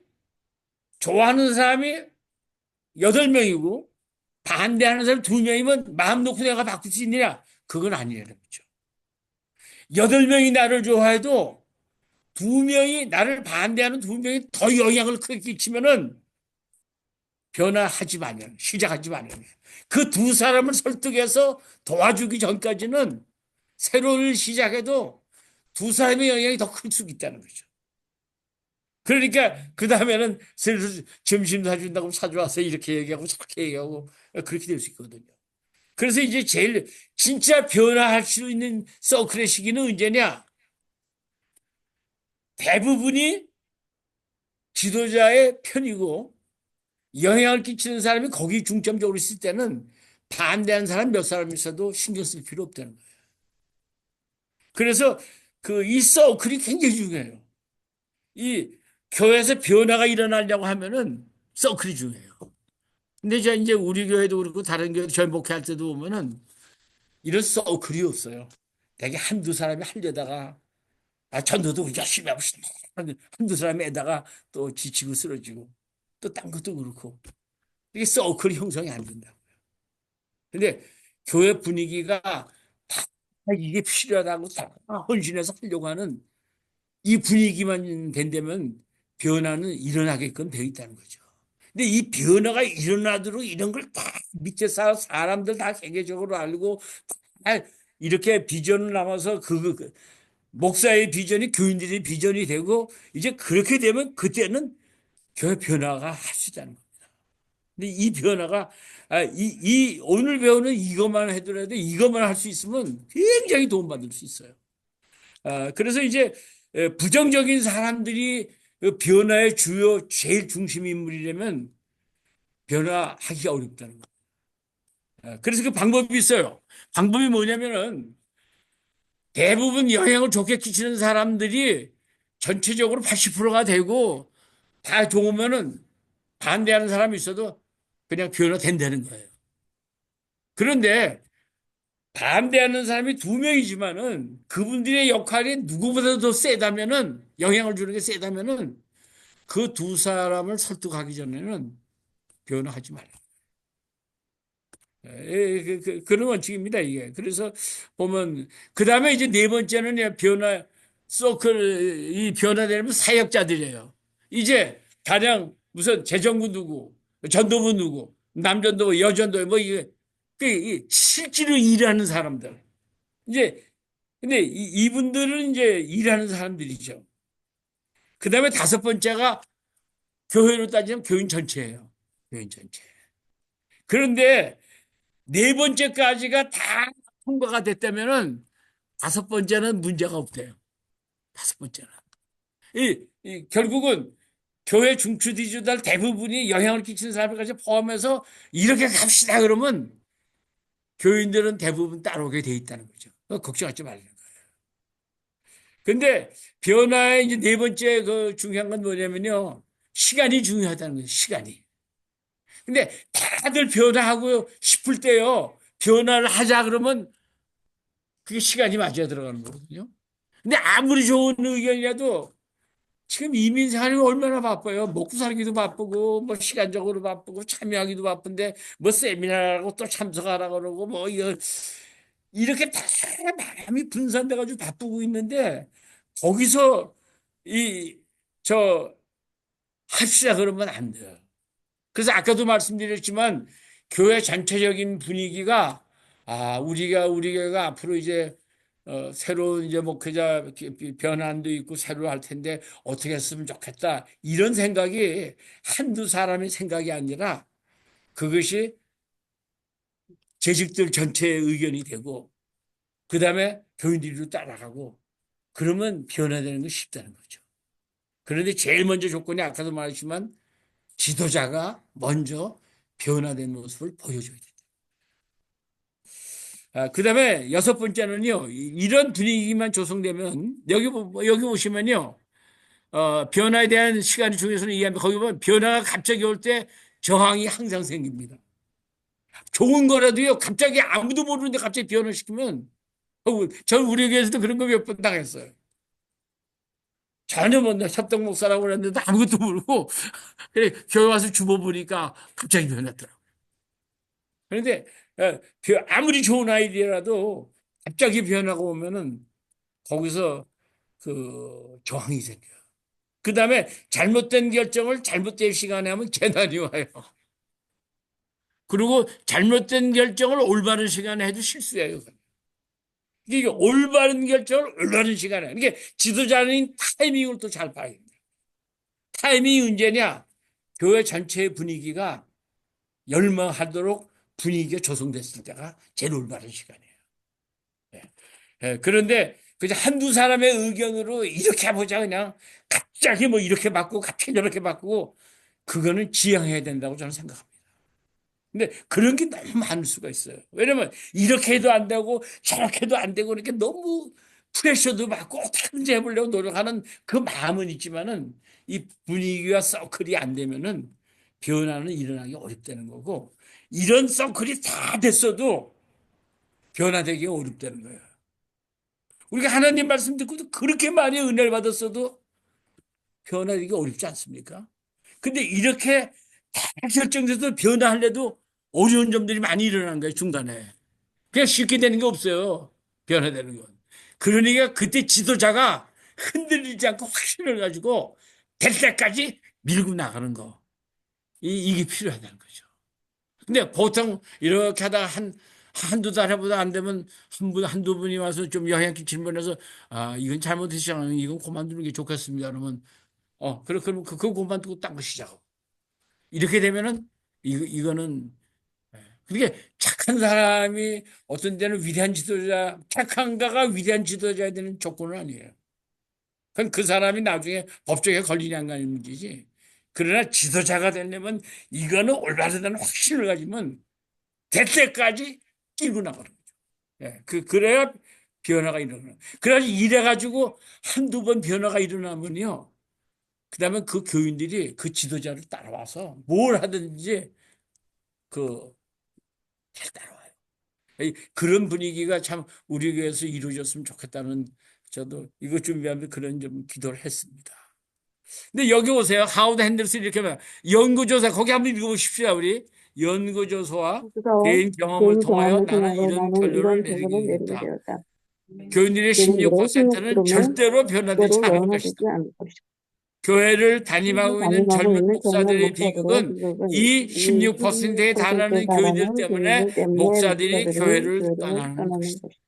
좋아하는 사람이 8명이고 반대하는 사람이 2명이면 마음 놓고 내가 바꿀 수 있느냐? 그건 아니라는 거죠. 8명이 나를 좋아해도 2명이 나를 반대하는 2명이 더 영향을 크게 끼치면은 변화하지 마련, 시작하지 마련. 그 두 사람을 설득해서 도와주기 전까지는 새로운 일 시작해도 두 사람의 영향이 더 클 수 있다는 거죠. 그러니까 그 다음에는 슬슬 점심 사준다고 사줘와서 이렇게 얘기하고 저렇게 얘기하고 그렇게 될 수 있거든요. 그래서 이제 제일 진짜 변화할 수 있는 서클의 시기는 언제냐? 대부분이 지도자의 편이고 영향을 끼치는 사람이 거기 중점적으로 있을 때는 반대하는 사람 몇 사람 있어도 신경 쓸 필요 없다는 거예요. 그래서 이 서클이 굉장히 중요해요. 이 교회에서 변화가 일어나려고 하면은 서클이 중요해요. 근데 이제 우리 교회도 그렇고 다른 교회도 저희 목회할 때도 보면은 이런 서클이 없어요. 되게 한두 사람이 하려다가 전도도 열심히 하고 싶다. 한두 사람에다가 또 지치고 쓰러지고 또 딴 것도 그렇고 이게 서클이 형성이 안 된다고요. 근데 교회 분위기가 다 이게 필요하다고 다 헌신해서 하려고 하는 이 분위기만 된다면 변화는 일어나게끔 되어 있다는 거죠. 근데 이 변화가 일어나도록 이런 걸 다 밑에서 사람들 다 세계적으로 알고 다 이렇게 비전을 남아서 목사의 비전이 교인들의 비전이 되고 이제 그렇게 되면 그때는 교회 변화가 할 수 있다는 겁니다. 근데 이 변화가 오늘 배우는 이것만 해더라도 이것만 할 수 있으면 굉장히 도움받을 수 있어요. 그래서 이제 부정적인 사람들이 그 변화의 제일 중심 인물이라면 변화하기가 어렵다는 거예요. 그래서 그 방법이 있어요. 방법이 뭐냐면은 대부분 영향을 좋게 끼치는 사람들이 전체적으로 80%가 되고 다 좋으면은 반대하는 사람이 있어도 그냥 변화된다는 거예요. 그런데 반대하는 사람이 두 명이지만은 그분들의 역할이 누구보다도 더 세다면은 영향을 주는 게 세다면은 그 두 사람을 설득하기 전에는 변화하지 말라. 그런 원칙입니다, 이게. 그래서 보면, 그 다음에 이제 네 번째는 변화, 이 변화되면 사역자들이에요. 이제 가령 무슨 재정부 누구, 전도부 누구, 남전도부, 여전도부, 뭐 이게, 실제로 일하는 사람들. 이제, 근데 이분들은 이제 일하는 사람들이죠. 그 다음에 다섯 번째가 교회로 따지면 교인 전체예요. 교인 전체. 그런데 네 번째까지가 다 통과가 됐다면은 다섯 번째는 문제가 없대요. 다섯 번째는. 결국은 교회 중추디주들 대부분이 영향을 끼치는 사람까지 포함해서 이렇게 갑시다 그러면 교인들은 대부분 따라오게 돼 있다는 거죠. 걱정하지 말라는 거예요. 근데 변화의 이제 네 번째 그 중요한 건 뭐냐면요. 시간이 중요하다는 거예요. 시간이. 근데 다들 변화하고 싶을 때요. 변화를 하자 그러면 그게 시간이 맞아야 들어가는 거거든요. 근데 아무리 좋은 의견이라도 지금 이민 생활이 얼마나 바빠요. 먹고 살기도 바쁘고 뭐 시간적으로 바쁘고 참여하기도 바쁜데 뭐 세미나라고 또 참석하라 그러고 뭐 이거 이렇게 다 마음이 분산돼 가지고 바쁘고 있는데 거기서 이 저 합시다 그러면 안 돼요. 그래서 아까도 말씀드렸지만 교회 전체적인 분위기가 우리 교회가 앞으로 이제 새로운 이제 목회자 변환도 있고 새로 할 텐데 어떻게 했으면 좋겠다 이런 생각이 한두 사람의 생각이 아니라 그것이 재직들 전체의 의견이 되고 그 다음에 교인들도 따라가고 그러면 변화되는 건 쉽다는 거죠. 그런데 제일 먼저 조건이 아까도 말했지만 지도자가 먼저 변화된 모습을 보여줘야 된다. 그 다음에 여섯 번째는요, 이런 분위기만 조성되면, 여기 보시면요, 변화에 대한 시간이 중요해서는 이해합니다. 거기 보면 변화가 갑자기 올 때 저항이 항상 생깁니다. 좋은 거라도요, 갑자기 아무도 모르는데 갑자기 변화시키면, 저는 우리 교회에서도 그런 거 몇 번 당했어요. 전혀 못 협동 목사라고 그랬는데 아무것도 모르고, 그래, 교회 와서 주보 보니까 갑자기 변했더라고요. 그런데 아무리 좋은 아이디어라도 갑자기 변화가 오면은 거기서 그 저항이 생겨요. 그 다음에 잘못된 결정을 잘못된 시간에 하면 재난이 와요. 그리고 잘못된 결정을 올바른 시간에 해도 실수예요. 이게 올바른 결정을 올바른 시간에. 이게 지도자는 타이밍을 또 잘 봐야 됩니다. 타이밍이 언제냐? 교회 전체의 분위기가 열망하도록 분위기가 조성됐을 때가 제일 올바른 시간이에요. 그런데 그냥 한두 사람의 의견으로 이렇게 해보자 그냥 갑자기 뭐 이렇게 바꾸고 갑자기 저렇게 바꾸고 그거는 지양해야 된다고 저는 생각합니다. 근데 그런 게 너무 많을 수가 있어요. 왜냐면 이렇게 해도 안 되고 저렇게 해도 안 되고 이렇게 너무 프레셔도 받고 어떻게든지 해보려고 노력하는 그 마음은 있지만은 이 분위기와 서클이 안 되면은 변화는 일어나기 어렵다는 거고 이런 서클이 다 됐어도 변화되기 어렵다는 거예요. 우리가 하나님 말씀 듣고도 그렇게 많이 은혜를 받았어도 변화되기 어렵지 않습니까? 근데 이렇게 다 결정돼서 변화하려도 어려운 점들이 많이 일어나는 거예요, 중간에. 그냥 쉽게 되는 게 없어요. 변화되는 건. 그러니까 그때 지도자가 흔들리지 않고 확신을 가지고 될 때까지 밀고 나가는 거. 이게 필요하다는 거죠. 근데 보통 이렇게 하다가 한두 달 해보다 안 되면 한두 분이 와서 좀 영향 끼치는 분에서 이건 잘못했잖아요. 이건 그만두는 게 좋겠습니다. 그러면, 그러면 그거 그만두고 딴 거 시작하고. 이렇게 되면은, 이거는, 그게 착한 사람이 어떤 데는 위대한 지도자, 착한가가 위대한 지도자야 되는 조건은 아니에요. 그건 그 사람이 나중에 법정에 걸리냐 안 가는 문제지. 그러나 지도자가 되려면 이거는 올바르다는 확신을 가지면 될 때까지 끼고 나가는 거죠. 그래야 변화가 일어나요. 그래서 이래가지고 한두 번 변화가 일어나면요. 그다음에 그 교인들이 그 지도자를 따라와서 뭘 하든지 그 잘 따라와요. 그런 분위기가 참 우리 교회에서 이루어졌으면 좋겠다는 저도 이것 준비하면서 그런 좀 기도를 했습니다. 근데 여기 오세요. 하우드 핸들슨 이렇게 하면 연구조사 거기 한번 읽어보십시오. 우리 연구조사와 그래서 개인 경험을 개인 통하여 경험을 나는 통하여 이런 나는 결론을 이런 내리게 결론을 내리게 되겠다. 되었다. 교인들의 교인들의 16%는 16%는 절대로 변화되지 때로 않을 것이다. 변화되지 않을 것이다. 교회를 교회를 담임하고 있는 담임하고 젊은 있는 젊은 목사들의 목사들의 비극은 비극은 이 이 16%에 16%에 달하는 교인들 달하는 때문에 교인들 때문에 목사들이 목사들이 교회를 교회를 떠나는 떠나는 것이다. 것이다.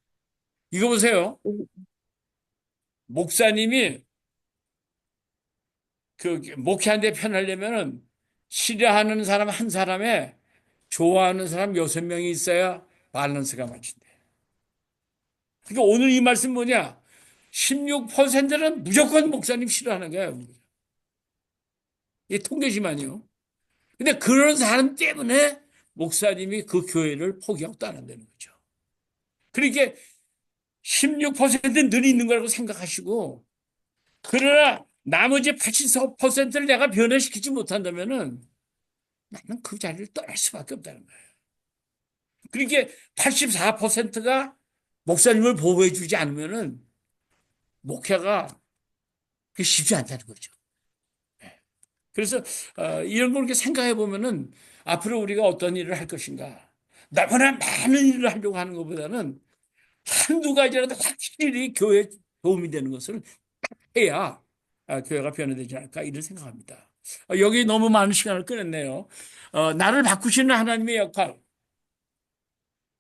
이거 보세요. 목사님이 그 목회하는데 편하려면은 싫어하는 사람 한 사람에 좋아하는 사람 6명이 있어야 밸런스가 맞춘대. 그러니까 오늘 이 말씀 뭐냐? 16%는 무조건 목사님 싫어하는 거야. 이게 통계지만요. 근데 그런 사람 때문에 목사님이 그 교회를 포기하고 떠난다는 거죠. 그러니까 16%는 늘 있는 거라고 생각하시고, 그러나 나머지 84%를 내가 변화시키지 못한다면은 나는 그 자리를 떠날 수밖에 없다는 거예요. 그러니까 84%가 목사님을 보호해 주지 않으면은 목회가 쉽지 않다는 거죠. 그래서 이런 걸 이렇게 생각해 보면은 앞으로 우리가 어떤 일을 할 것인가. 너무나 많은 일을 하려고 하는 것보다는 한두 가지라도 확실히 교회에 도움이 되는 것을 해야 교회가 변화되지 않을까 이런 생각합니다. 여기 너무 많은 시간을 끊었네요. 나를 바꾸시는 하나님의 역할.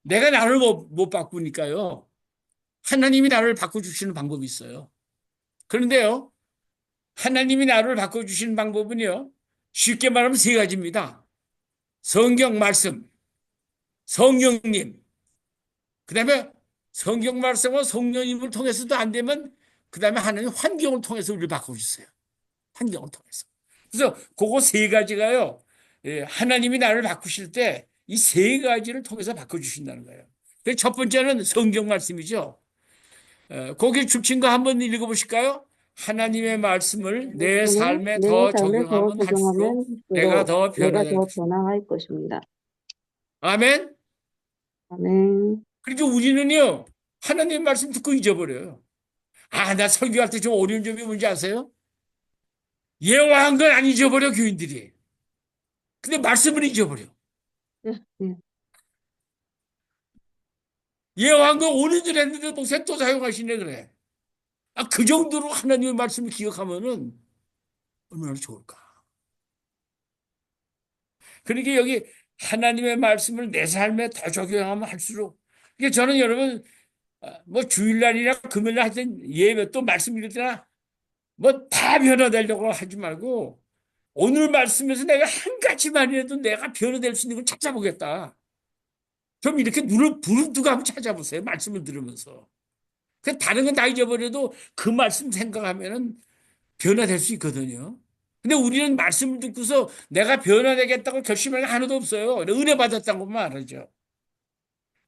내가 나를 못 바꾸니까요. 하나님이 나를 바꿔주시는 방법이 있어요. 그런데요, 하나님이 나를 바꿔주시는 방법은요, 쉽게 말하면 세 가지입니다. 성경 말씀, 성령님, 그 다음에 성경 말씀과 성령님을 통해서도 안 되면 그 다음에 하나님 환경을 통해서 우리를 바꿔주세요. 환경을 통해서. 그래서 그거 세 가지가요, 하나님이 나를 바꾸실 때 이 세 가지를 통해서 바꿔주신다는 거예요. 첫 번째는 성경 말씀이죠. 거기 줄친 거 한번 읽어보실까요? 하나님의 말씀을 내 말씀을 삶에 내 더 삶에 더 적용하면 할수록 적용하면 내가 할수록 더 내가 변화될 더 것입니다. 변화할 것입니다. 아멘? 아멘. 그러니까 우리는요, 하나님의 말씀 듣고 잊어버려요. 나 설교할 때 좀 어려운 점이 뭔지 아세요? 예화한 건 안 잊어버려, 교인들이. 근데 말씀을 잊어버려. 네, 네. 예화한 거 5년을 했는데 목사 또 사용하시네, 그래. 그 정도로 하나님의 말씀을 기억하면은 얼마나 좋을까. 그러니까 여기 하나님의 말씀을 내 삶에 더 적용하면 할수록, 이게 저는 여러분, 뭐 주일날이나 금요일날 하여튼 예배 또 말씀 읽을 때나 뭐 다 변화되려고 하지 말고 오늘 말씀에서 내가 한 가지만이라도 내가 변화될 수 있는 걸 찾아보겠다. 좀 이렇게 눈을 부릅뜨고 한번 찾아보세요. 말씀을 들으면서. 다른 건 다 잊어버려도 그 말씀 생각하면은 변화될 수 있거든요. 근데 우리는 말씀을 듣고서 내가 변화되겠다고 결심할 게 하나도 없어요. 은혜 받았다는 것만 알죠.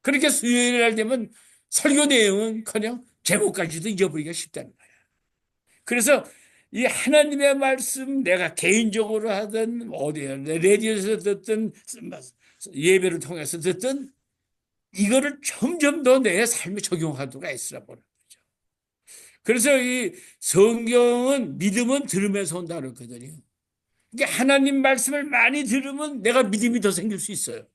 그렇게 수요일 날 되면 설교 내용은커녕 제목까지도 잊어버리기가 쉽다는 거예요. 그래서 이 하나님의 말씀 내가 개인적으로 하든 어디에 라디오에서 듣든 예배를 통해서 듣든 이거를 점점 더 내 삶에 적용하도록 애쓰라 보는 거죠. 그래서 이 성경은 믿음은 들으면서 온다 그랬거든요. 그러니까 하나님 말씀을 많이 들으면 내가 믿음이 더 생길 수 있어요.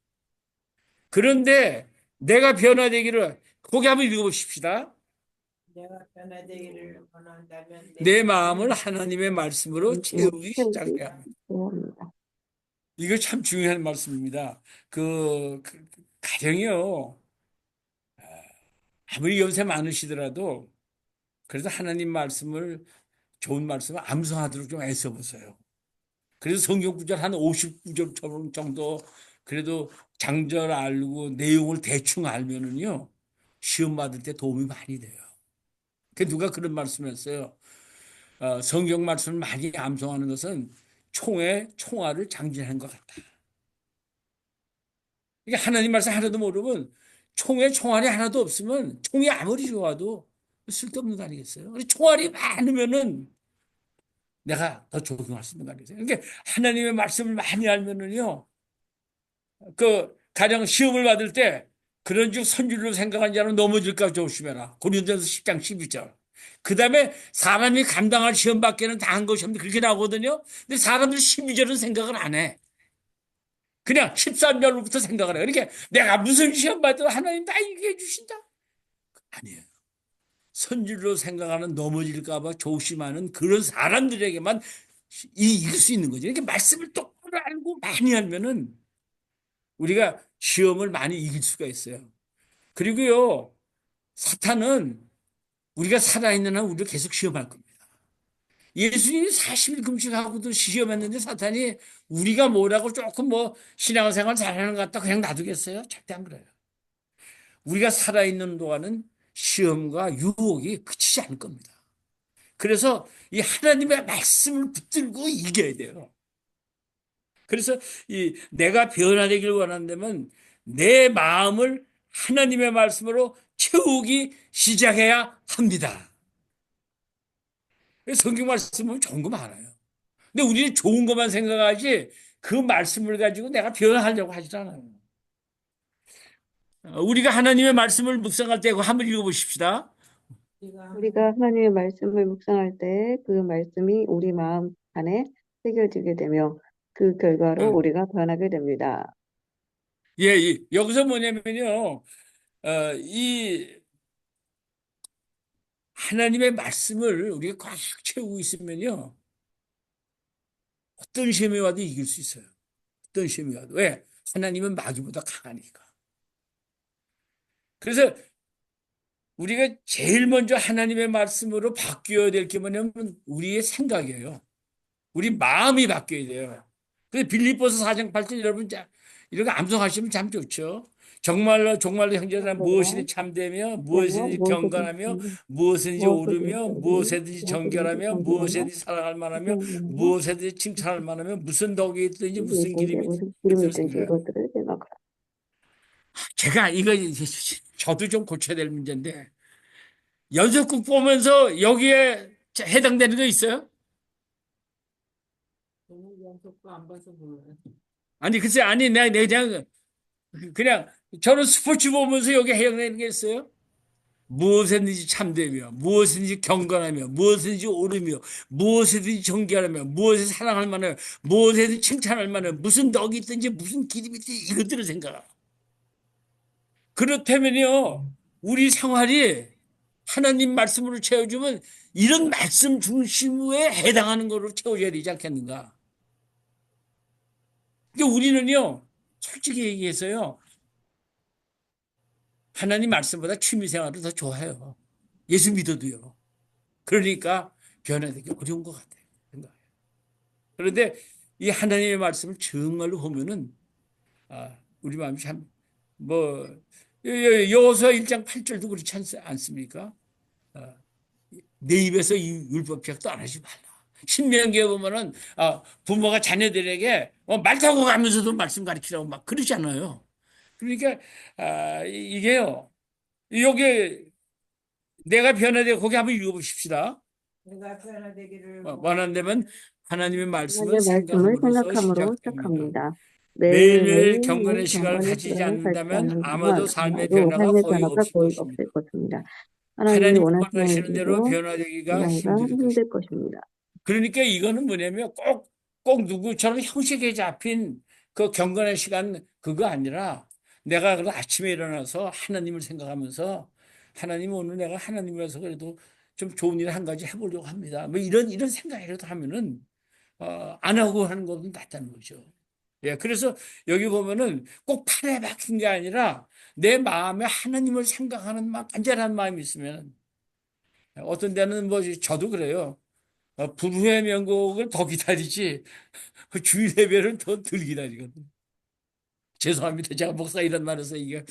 그런데 내가 변화되기를 거기 한번 읽어보십시다. 내가 변화되기를 원한다면 내 마음을 하나님의 말씀으로 채우기 채우기 시작해야 합니다. 합니다. 이거 참 중요한 말씀입니다. 가정이요. 아무리 연세 많으시더라도 그래도 하나님 말씀을 좋은 말씀을 암송하도록 좀 애써보세요. 그래서 성경 구절 한 50구절 정도 그래도 장절 알고 내용을 대충 알면은요 시험 받을 때 도움이 많이 돼요. 누가 그런 말씀했어요. 성경 말씀을 많이 암송하는 것은 총에 총알을 장전한 것 같다. 이게 하나님 말씀 하나도 모르면 총에 총알이 하나도 없으면 총이 아무리 좋아도 쓸데없는 거 아니겠어요? 총알이 많으면은 내가 더 적용할 수 있는 거 아니겠어요? 그러니까 하나님의 말씀을 많이 알면은요, 그 가령 시험을 받을 때 그런 즉 선줄로 생각한 자는 넘어질까 조심해라. 고린도전서 10장 12절. 그 다음에 사람이 감당할 시험 밖에는 다 한 것이 없는데 그렇게 나오거든요. 근데 사람들이 12절은 생각을 안 해. 그냥 13절부터 생각을 해. 그러니까 내가 무슨 시험 받아도 하나님 다 이기게 해주신다. 아니에요. 선줄로 생각하는 넘어질까봐 조심하는 그런 사람들에게만 이길 수 있는 거죠. 이렇게 말씀을 똑바로 알고 많이 알면은 우리가 시험을 많이 이길 수가 있어요. 그리고요, 사탄은 우리가 살아있는 한 우리를 계속 시험할 겁니다. 예수님이 40일 금식하고도 시험했는데 사탄이 우리가 뭐라고 조금 뭐 신앙생활 잘하는 것 같다 그냥 놔두겠어요? 절대 안 그래요. 우리가 살아있는 동안은 시험과 유혹이 그치지 않을 겁니다. 그래서 이 하나님의 말씀을 붙들고 이겨야 돼요. 그래서 이 내가 변화되길 원한다면 내 마음을 하나님의 말씀으로 채우기 시작해야 합니다. 성경 말씀은 좋은 거 많아요. 근데 우리는 좋은 것만 생각하지 그 말씀을 가지고 내가 변화하려고 하지 않아요. 우리가 하나님의 말씀을 묵상할 때 한번 읽어보십시다. 우리가 하나님의 말씀을 묵상할 때 그 말씀이 우리 마음 안에 새겨지게 되며 그 결과로 우리가 변하게 됩니다. 예, 여기서 뭐냐면요, 이 하나님의 말씀을 우리가 꽉 채우고 있으면요, 어떤 시험이 와도 이길 수 있어요. 어떤 시험이 와도. 왜? 하나님은 마귀보다 강하니까. 그래서 우리가 제일 먼저 하나님의 말씀으로 바뀌어야 될 게 뭐냐면 우리의 생각이에요. 우리 마음이 바뀌어야 돼요. 그래서 빌립보서 4장 8절 여러분 이런 거 암송하시면 참 좋죠. 정말로 형제들아 무엇이든지 참되며 무엇이든지 경건하며 무엇이든지 오르며 무엇이든지 정결하며 무엇이든지 사랑할 만하며 무엇이든지 칭찬할 만하며 무슨 덕이 있든지 무슨 기름이 있든지 이것들을 생각하라. 제가 이거 저도 좀 고쳐야 될 문제인데 연속극 보면서 여기에 해당되는 거 있어요? 너무 연속도 안 봐서 몰라요. 아니 글쎄 아니 내가 그냥 저는 스포츠 보면서 여기 해당되는 게 있어요? 무엇이든지 참되며 무엇이든지 경건하며 무엇이든지 오르며 무엇이든지 정결하며 무엇을 사랑할 만하며 무엇이든지 칭찬할 만하며 무슨 덕이 있든지 무슨 기름이 있든지 이것들을 생각하라. 그렇다면요 우리 생활이 하나님 말씀으로 채워주면 이런 말씀 중심에 해당하는 거로 채워져야 되지 않겠는가. 그러니까 우리는요 솔직히 얘기해서요 하나님 말씀보다 취미생활을 더 좋아해요. 예수 믿어도요. 그러니까 변화되기 어려운 것 같아요. 그런데 이 하나님의 말씀을 정말로 보면은 우리 마음이 참 여호수아 1장 8절도 그렇지 않습니까? 내 입에서 이 율법책도 안 하지 말라. 신명기에 보면은 부모가 자녀들에게 말 타고 가면서도 말씀 가르치라고 막 그러잖아요. 그러니까 이게요. 여기 내가 변화되고 거기 한번 읽어보십시다. 내가 변화되기를 원한다면 하나님의 말씀을 하나님의 말씀을 생각함으로써 생각함으로 시작됩니다. 시작합니다. 매일매일 경건의 시간을 경건의 가지지 시간을 갖지 않는다면 않는 아마도 동안 삶의 아마도 변화가 삶의 거의 변화가 없을 거의 것입니다. 없을 것입니다. 하나님이 하나님이 원하시는 원하시는 대로 대로 변화되기가 변화가 힘들 것입니다. 힘들 것입니다. 그러니까 이거는 뭐냐면 꼭 누구처럼 형식에 잡힌 그 경건의 시간 그거 아니라 내가 그 아침에 일어나서 하나님을 생각하면서 하나님 오늘 내가 하나님이라서 그래도 좀 좋은 일 한 가지 해보려고 합니다. 뭐 이런 생각이라도 하면은 안 하고 하는 것은 낫다는 거죠. 예, 그래서 여기 보면은 꼭 팔에 박힌 게 아니라 내 마음에 하나님을 생각하는 간절한 마음이 있으면 어떤 데는 뭐 저도 그래요. 불후의 명곡을 더 기다리지 그 주일 예배를 더 덜 기다리거든요. 죄송합니다. 제가 목사 이런 말해서 이게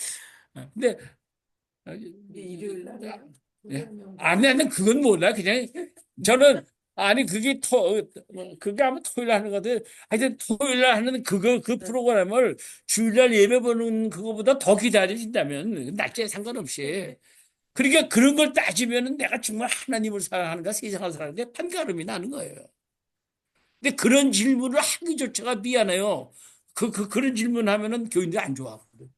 근데 일요일 날 예. 나는 그건 몰라. 그냥 저는 아니 그게 아마 토요일 하는 거든. 하여튼 토요일 날 하는 그 프로그램을 주일날 예배 보는 그거보다 더 기다려진다면 날짜에 상관없이. 그러니까 그런 걸 따지면은 내가 정말 하나님을 사랑하는가 세상을 사랑하는가 판가름이 나는 거예요. 근데 그런 질문을 하기조차가 미안해요. 그런 질문 하면은 교인들이 안 좋아하거든.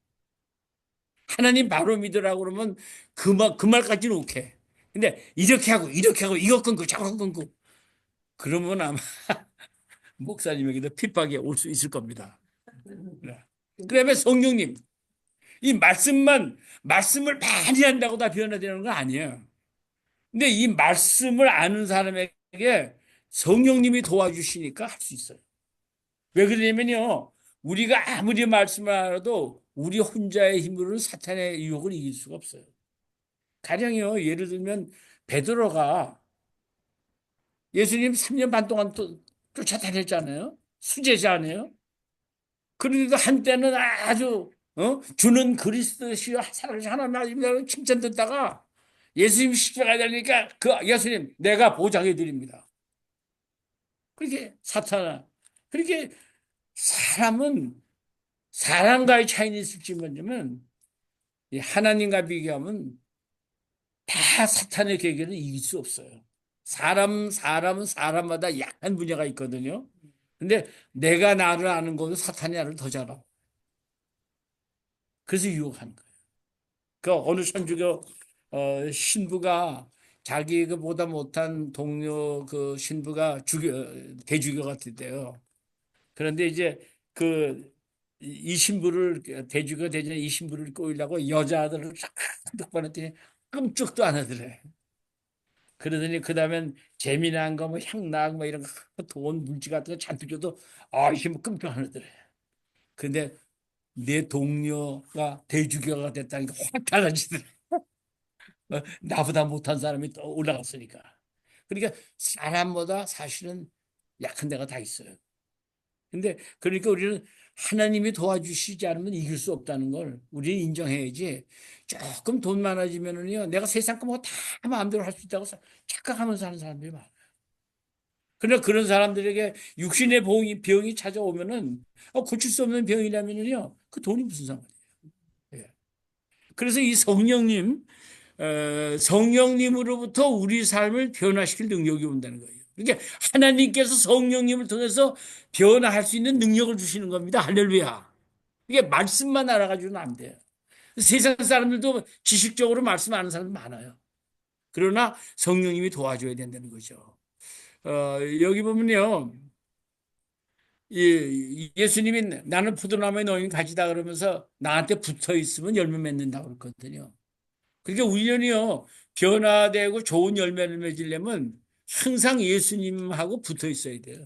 하나님 바로 믿으라고 그러면 그 말까지는 오케이. 근데 이렇게 하고 이거 끊고 저거 끊고 그러면 아마 목사님에게도 핍박이 올 수 있을 겁니다. 네. 그다음에 성령님, 이 말씀을 많이 한다고 다 변화되는 건 아니에요. 근데 이 말씀을 아는 사람에게 성령님이 도와주시니까 할 수 있어요. 왜 그러냐면요, 우리가 아무리 말씀을 알아도 우리 혼자의 힘으로는 사탄의 유혹을 이길 수가 없어요. 가령이요, 예를 들면 베드로가 예수님 3년 반 동안 또 쫓아다녔잖아요. 수제자 아니에요? 그런데도 한때는 아주 주는 그리스도시여 살아계신 하나님 칭찬 듣다가 예수님 십자가에 달리니까 그 예수님 내가 보장해 드립니다. 그렇게 사탄아, 그렇게 사람은 사람과의 차이는 있을지 모르지만 하나님과 비교하면 다 사탄의 계계를 이길 수 없어요. 사람은 사람마다 약한 분야가 있거든요. 근데 내가 나를 아는 거는 사탄이 나를 더 잘 알아. 그래서 유혹하는 거예요. 그 어느 천주교 신부가 자기 그보다 못한 동료 그 신부가 대주교 같았대요. 그런데 이제 이 신부를 대주교가 되자 이 신부를 꼬이려고 여자들을 쫙 보냈더니 끔찍도 안 하더래. 그러더니 그 다음엔 재미난 거, 뭐 향락, 뭐 이런 거, 돈, 물질 같은 거 잔뜩 줘도 이 신부 끔찍 안 하더래. 근데 내 동료가 대주교가 됐다니까 확 달라지더래. 나보다 못한 사람이 또 올라갔으니까. 그러니까 사람보다 사실은 약한 데가 다 있어요. 근데 그러니까 우리는 하나님이 도와주시지 않으면 이길 수 없다는 걸 우리는 인정해야지. 조금 돈 많아지면은요, 내가 세상 거 뭐 다 마음대로 할 수 있다고 착각하면서 하는 사람들이 많아요. 그러나 그런 사람들에게 육신의 병이 찾아오면은 고칠 수 없는 병이라면은요, 그 돈이 무슨 상관이에요. 예. 그래서 이 성령님으로부터 우리 삶을 변화시킬 능력이 온다는 거예요. 그러니까 하나님께서 성령님을 통해서 변화할 수 있는 능력을 주시는 겁니다. 할렐루야. 이게 말씀만 알아가지고는 안 돼요. 세상 사람들도 지식적으로 말씀 아는 사람들 많아요. 그러나 성령님이 도와줘야 된다는 거죠. 여기 보면요. 예수님이 나는 포도나무에 너희는 가지다 그러면서 나한테 붙어 있으면 열매 맺는다고 그랬거든요. 그러니까 우리는요, 변화되고 좋은 열매를 맺으려면 항상 예수님하고 붙어 있어야 돼요.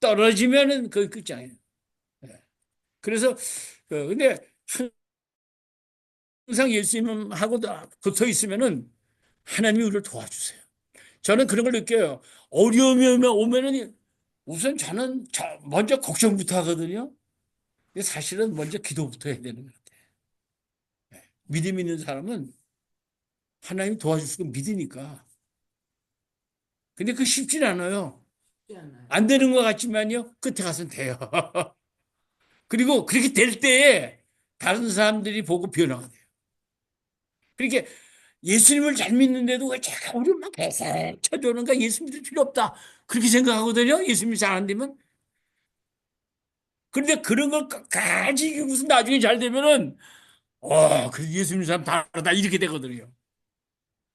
떨어지면은 그게 끝장이에요. 예. 그래서, 근데 항상 예수님하고 붙어 있으면은 하나님이 우리를 도와주세요. 저는 그런 걸 느껴요. 어려움이 오면은 우선 저는 먼저 걱정부터 하거든요. 근데 사실은 먼저 기도부터 해야 되는 것 같아요. 예. 믿음 있는 사람은 하나님 도와줄 거 믿으니까. 근데 그 쉽진 않아요. 쉽지 않아요. 안 되는 것 같지만요, 끝에 가서는 돼요. 그리고 그렇게 될 때에 다른 사람들이 보고 변화가 돼요. 그러니까 예수님을 잘 믿는데도 왜 자꾸 우리 막 배세 쳐주는가? 예수 믿을 필요 없다. 그렇게 생각하거든요. 예수님이 잘 안 되면. 그런데 그런 걸 가지고 무슨 나중에 잘 되면은, 그래 예수님 사람 다르다. 이렇게 되거든요.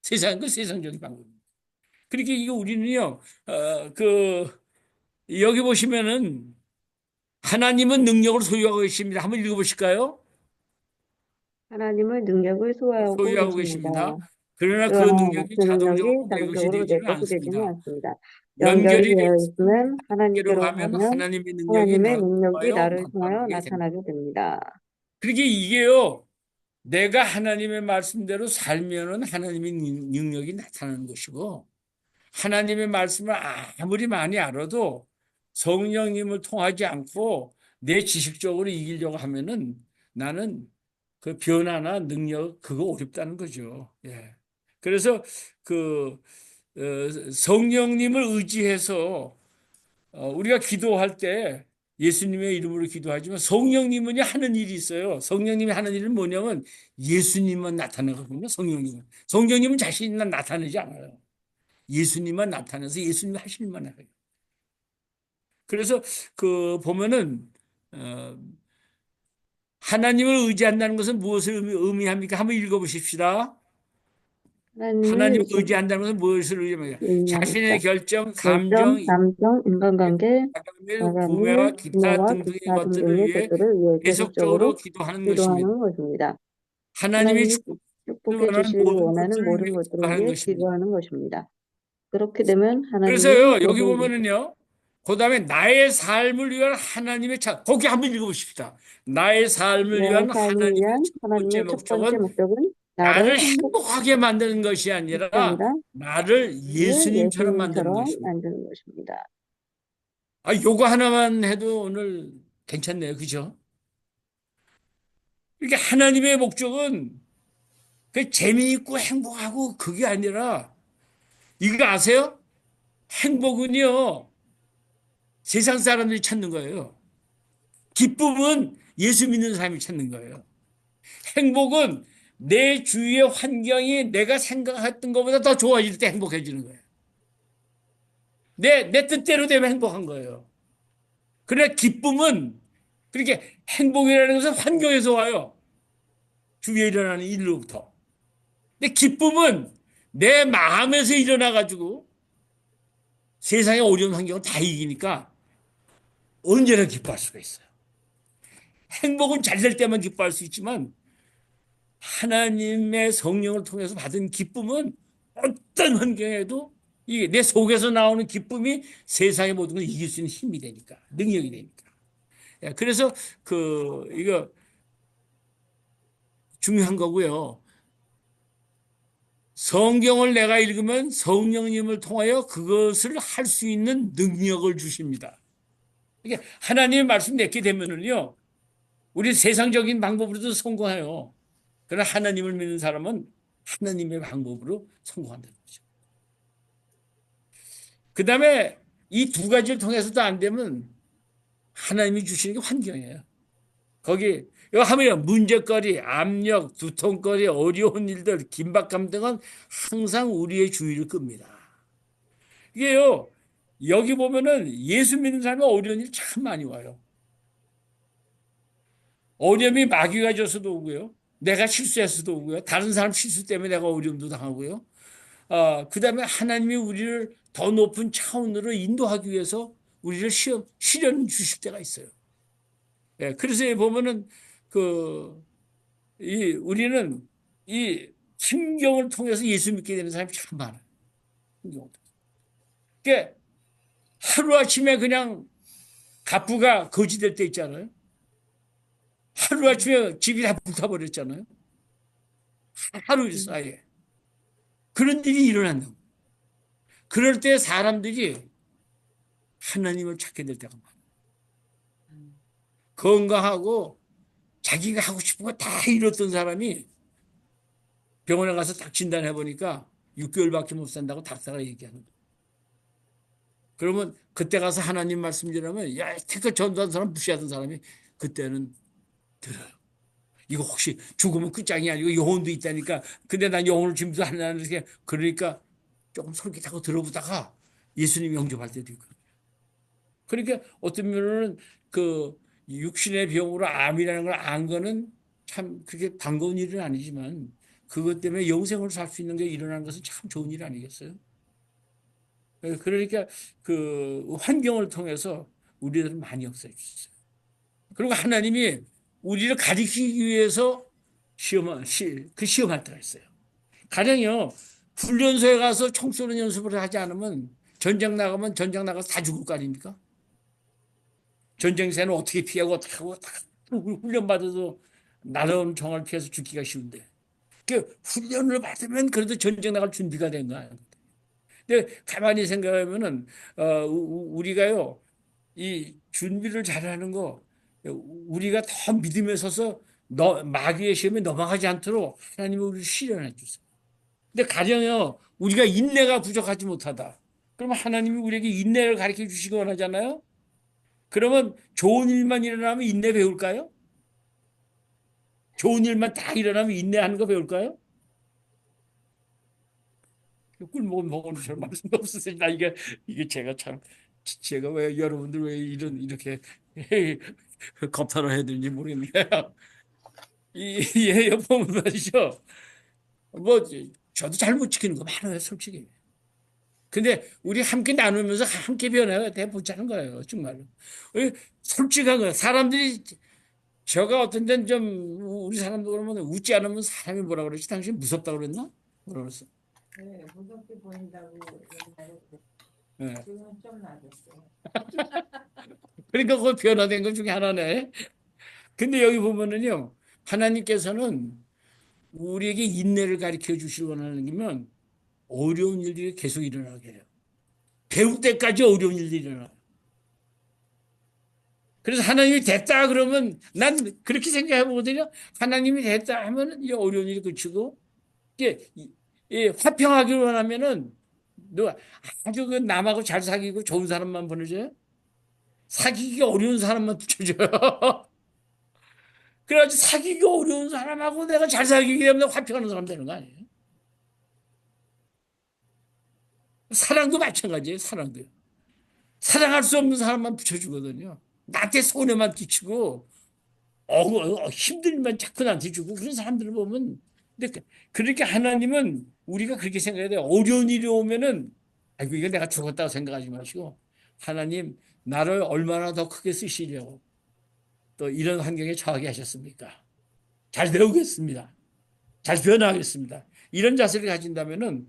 그 세상적인 방법입니다. 그렇게 이거 우리는요, 여기 보시면은 하나님은 능력을 소유하고 계십니다. 한번 읽어보실까요? 하나님은 능력을 소유하고 소유하고 계십니다. 계십니다. 그러나 그 그러나 능력이 그 능력이 자동적으로 내 것이 자동적으로 내 되지는 것이 되지는 않습니다. 않습니다. 연결이 연결이 되어 되어 있으면 있으면 하나님께로 하나님께로 가면 가면 하나님의 능력이 하나님의 나를 능력이 통하여 나를 통하여 나타나게 됩니다. 나타나게 됩니다. 그러게 이게요. 내가 하나님의 말씀대로 살면은 하나님의 능력이 나타나는 것이고 하나님의 말씀을 아무리 많이 알아도 성령님을 통하지 않고 내 지식적으로 이기려고 하면은 나는 그 변화나 능력 그거 어렵다는 거죠. 예. 그래서 성령님을 의지해서 우리가 기도할 때 예수님의 이름으로 기도하지만 성령님은 하는 일이 있어요. 성령님이 하는 일은 뭐냐면 예수님만 나타나거든요. 성령님은 자신이 나타내지 않아요. 예수님만 나타내서 예수님이 하시는 일만 해요. 그러니까 예수님만 하는 일은 뭐냐면 예수님만 나타나거든요. 성령님은 성령님만 나타내서 예수님만 나타내거든요. 성령님은 자신이 나타내지 않아요. 예수님만 나타내서 예수님이 하시는 일만 해요. 그래서 그 보면은 어, 하나님을 의지한다는 것은 무엇을 의미합니까? 한번 읽어보십시다. 하나님을 하나님을 의지한다는 것은 무엇을 의미합니까? 자신의 의미합니다. 결정, 결정, 감정, 감정, 인간관계, 구매와 마감일, 기타 구매와 등등의 기타 것들을 등등의 위해 것들을 위해 계속적으로 계속적으로 기도하는 것입니다. 기도하는 것입니다. 하나님이 하나님이 축복해 원하는 주시기 모든 원하는 것들을 모든 위해 것들을 기도하는 위해 것입니다. 기도하는 것입니다. 그렇게 되면 하나님이 그래서요, 여기 모든 보면은요, 그 다음에 나의 삶을 위한 하나님의 거기 한번 읽어보십시다. 나의 삶을 내 위한 삶을 하나님의 위한 첫 번째 하나님의 첫 번째 목적은 목적은 나를 나를 행복하게 만드는 것이 행복하게 아니라 아니라 나를 나를 예수님처럼 만드는 예수님처럼 것입니다. 만드는 것입니다. 아, 요거 하나만 해도 오늘 괜찮네요. 그죠? 이게 하나님의 목적은 그 재미있고 행복하고 그게 아니라 이거 아세요? 행복은요, 세상 사람들이 찾는 거예요. 기쁨은 예수 믿는 사람이 찾는 거예요. 행복은 내 주위의 환경이 내가 생각했던 것보다 더 좋아질 때 행복해지는 거예요. 내 뜻대로 되면 행복한 거예요. 그러나 기쁨은 그렇게 행복이라는 것은 환경에서 와요. 주위에 일어나는 일로부터. 근데 기쁨은 내 마음에서 일어나가지고 세상의 어려운 환경을 다 이기니까 언제나 기뻐할 수가 있어요. 행복은 잘 될 때만 기뻐할 수 있지만 하나님의 성령을 통해서 받은 기쁨은 어떤 환경에도 이게 내 속에서 나오는 기쁨이 세상의 모든 걸 이길 수 있는 힘이 되니까, 능력이 되니까. 예, 그래서 이거 중요한 거고요. 성경을 내가 읽으면 성령님을 통하여 그것을 할 수 있는 능력을 주십니다. 이게 하나님의 말씀 맺게 되면은요, 우리 세상적인 방법으로도 성공해요. 그러나 하나님을 믿는 사람은 하나님의 방법으로 성공한다는 거죠. 그 다음에 이 두 가지를 통해서도 안 되면 하나님이 주시는 게 환경이에요. 거기 이거 하면 문제거리, 압력, 두통거리, 어려운 일들, 긴박감 등은 항상 우리의 주의를 끕니다. 이게요, 여기 보면은 예수 믿는 사람이 어려운 일 참 많이 와요. 어려움이 마귀가 줘서도 오고요. 내가 실수해서도 오고요. 다른 사람 실수 때문에 내가 어려움도 당하고요. 그 다음에 하나님이 우리를 더 높은 차원으로 인도하기 위해서 우리를 시련 주실 때가 있어요. 예, 그래서 보면은 우리는 이 심경을 통해서 예수 믿게 되는 사람이 참 많아요. 그러니까 하루아침에 그냥 갑부가 거지 될 때 있잖아요. 하루아침에 집이 다 불타버렸잖아요. 하루 사이에. 그런 일이 일어난다고. 그럴 때 사람들이 하나님을 찾게 될 때가 많아요. 건강하고 자기가 하고 싶은 거 다 이뤘던 사람이 병원에 가서 딱 진단해 보니까 6개월밖에 못 산다고 닥터가 얘기하는 거예요. 그러면 그때 가서 하나님 말씀 전하면 야, 태클 전도한 사람 무시하던 사람이 그때는 들어요. 이거 혹시 죽으면 끝장이 아니고 영혼도 있다니까. 근데 난 영혼을 짐도 안 하는데 그러니까 조금 솔깃하고 들어보다가 예수님 영접할 때도 있거든요. 그러니까 어떤 면은 그 육신의 병으로 암이라는 걸 안 거는 참 그게 반가운 일은 아니지만 그것 때문에 영생을 살 수 있는 게 일어나는 것은 참 좋은 일 아니겠어요? 그러니까 그 환경을 통해서 우리들은 많이 역사해 주셨어요. 그리고 하나님이 우리를 가리키기 위해서 시험할 때가 있어요. 가령요, 훈련소에 가서 총 쏘는 연습을 하지 않으면 전장 나가서 다 죽을 거 아닙니까? 전쟁에서는 어떻게 피하고 어떻게 하고 다 훈련받아도 날아오는 총을 피해서 죽기가 쉬운데. 그 훈련을 받으면 그래도 전쟁 나갈 준비가 된 거야. 근데 가만히 생각하면은 우리가요 이 준비를 잘하는 거 우리가 더 믿음에 서서 마귀의 시험에 넘어가지 않도록 하나님이 우리를 시련해 주세요. 근데 가령요 우리가 인내가 부족하지 못하다. 그러면 하나님이 우리에게 인내를 가르쳐 주시기 원하잖아요. 그러면 좋은 일만 일어나면 인내 배울까요? 좋은 일만 다 일어나면 인내하는 거 배울까요? 꿀 먹은 먹은 줄 말씀 없으세요. 이게 제가 참 제가 왜 여러분들 왜 이렇게 겁탈을 해야 되는지 모르겠네요. 예, 보면 말이죠. 뭐 저도 잘 못 지키는 거 많아요, 솔직히. 근데 우리 함께 나누면서 함께 변화가 돼 보자는 거예요, 정말로. 솔직한 거예요. 사람들이 저가 어떤 데는 좀 우리 사람들 그러면 웃지 않으면 사람이 뭐라 그러지? 당신 무섭다 그랬나? 뭐라 그랬어? 네, 무섭게 보인다고 옛날에 예. 지금은 좀 나아졌어요. 그러니까 그 변화된 것 중에 하나네. 근데 여기 보면은요, 하나님께서는 우리에게 인내를 가르쳐 주시기 원하는 게면 어려운 일들이 계속 일어나게 해요. 배울 때까지 어려운 일들이 일어나요. 그래서 하나님이 됐다 그러면 난 그렇게 생각해 보거든요. 하나님이 됐다 하면은 이 어려운 일이 그치고 이게 화평하기를 원하면은 너 아주 그 남하고 잘 사귀고 좋은 사람만 보내줘요. 사귀기 어려운 사람만 붙여줘요. 그래가지고 사귀기 어려운 사람하고 내가 잘 사귀기 때문에 화평하는 사람 되는 거 아니에요? 사랑도 마찬가지예요. 사랑도요. 사랑할 수 없는 사람만 붙여주거든요. 나한테 손해만 끼치고 힘든 일만 자꾸 나한테 주고 그런 사람들을 보면 근데 그렇게 하나님은 우리가 그렇게 생각해야 돼요. 어려운 일이 오면은 아이고 이거 내가 죽었다고 생각하지 마시고 하나님 나를 얼마나 더 크게 쓰시려고 또 이런 환경에 처하게 하셨습니까? 잘 배우겠습니다. 잘 변화하겠습니다. 이런 자세를 가진다면은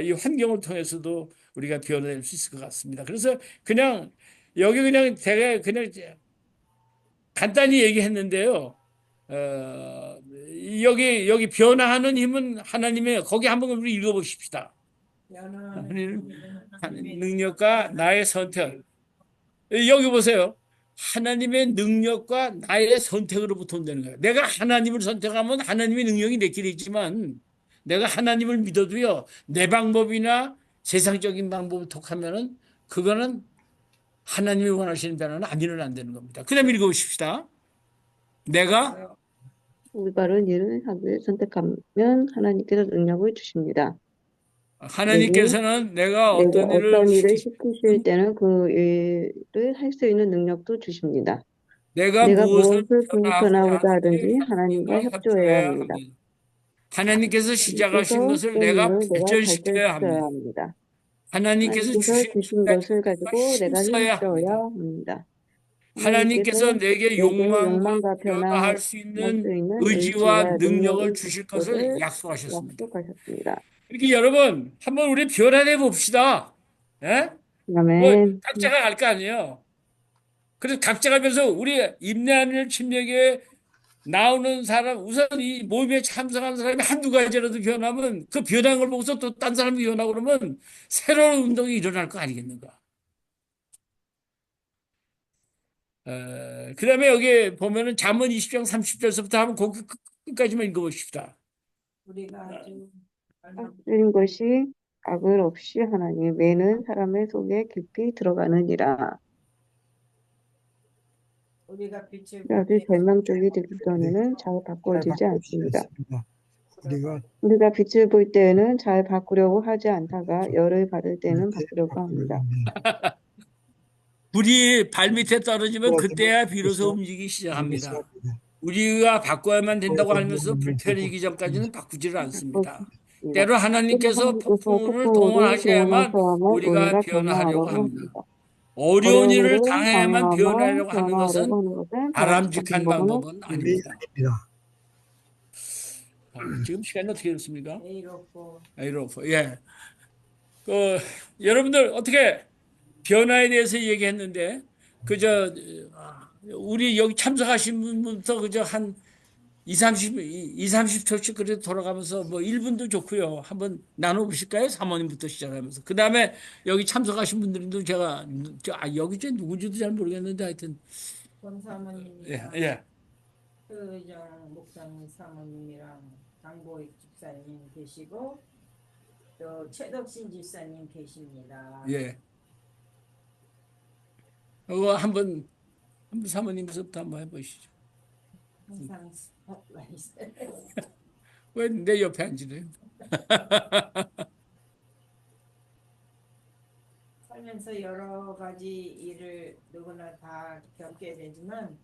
이 환경을 통해서도 우리가 변화될 수 있을 것 같습니다. 그래서 그냥 여기 그냥 제가 그냥 간단히 얘기했는데요. 어, 여기 변화하는 힘은 하나님의 거기 한번 우리 읽어보십시다. 연하는 하나님의 능력과 나의 선택. 여기 보세요. 하나님의 능력과 나의 선택으로부터 온다는 거예요. 내가 하나님을 선택하면 하나님의 능력이 내 길에 있지만 내가 하나님을 믿어도요. 내 방법이나 세상적인 방법을 택하면은 그거는 하나님이 원하시는 변화는 아니면 안 되는 겁니다. 그 다음에 읽어보십시다. 내가 올바른 일을 하기를 선택하면 하나님께서 능력을 주십니다. 내게 하나님께서는 내가 내가 어떤 일을 어떤 일을 시키시면 시키실 때는 그 일을 할 수 있는 능력도 주십니다. 내가 내가 무엇을 무엇을 변화하고자 변화하고자 하든지 하든지 하나님과 하나님과 협조해야 협조해야 합니다. 합니다. 하나님께서 시작하신 하나님께서 것을 된 내가 일을 내가 발전시켜야 발전시켜야 합니다. 합니다. 하나님께서 하나님께서 주신 것을 주신 가지고 것을 내가 가지고 내가 힘써야 힘써야 합니다. 합니다. 하나님께서 하나님께서 내게 내게 욕망과 욕망과 변화할 변화할 수 수 있는 있는 의지와 의지와 능력을 능력을 주실 주실 것을 것을 약속하셨습니다. 약속하셨습니다. 이렇게 여러분 한번 우리 변화해 봅시다. 예? 뭐 아멘. 각자가 갈 거 아니에요. 그래서 각자가 면서 우리 임내하는 침략에 나오는 사람 우선 이 모임에 참석하는 사람이 한두 가지라도 변하면 그 변한 걸 보고서 또 딴 사람이 변하고 그러면 새로운 운동이 일어날 거 아니겠는가. 그다음에 여기 보면은 잠언 20장 30절서부터 한번 거기 끝까지만 읽어보십시다. 우리가 아주 쓰인 것이 악을 없이 하나니 매는 사람의 속에 깊이 들어가느니라. 우리가 빛을 볼 아주 때 절망적이 되기 전에는 잘 잘 바꿔지지 바꿔주지 않습니다. 않습니다. 우리가 우리가 빛을 볼 때에는 잘 바꾸려고 하지 않다가 열을 받을 때는 바꾸려고 합니다. 불이 발밑에 떨어지면 그때야 비로소 그래서 움직이기 시작합니다. 시작합니다. 우리가 바꿔야만 된다고 하면서 바꿔야 불편해지기 된다고 전까지는 바꾸지를 않습니다. 바꾸십니다. 때로 하나님께서 하나님께서 폭풍우를 폭풍우를 동원하셔야만 동원하셔야만 우리가 우리가 변화하려고 변화하려고 합니다. 합니다. 어려운 어려운 일을 일을 당해야만 당해야만 변화하려고 하는 것은 변화하려고 하는 것은 바람직한 바람직한 방법은 방법은 우리 아닙니다. 아닙니다. 지금 시간이 어떻게 됐습니까? 내일 없고 예. 여러분들 어떻게 변화에 대해서 얘기했는데 그저 우리 여기 참석하신 분부터 그저 한 30초씩 그래도 돌아가면서 뭐 1분도 좋고요. 한번 나눠보실까요? 사모님부터 시작하면서. 그 다음에 여기 참석하신 분들도 제가, 여기 저 누군지도 잘 모르겠는데 하여튼, 예, 권사모님이랑 예, 최의정 목사님 사모님이랑 강보익 집사님 계시고 또 최덕신 집사님 계십니다. 예. 그거 한번 사모님부터 한번 해보시죠. 항상 스포트라이트. 왜 내 옆에 앉으래요? 살면서 여러 가지 일을 누구나 다 겪게 되지만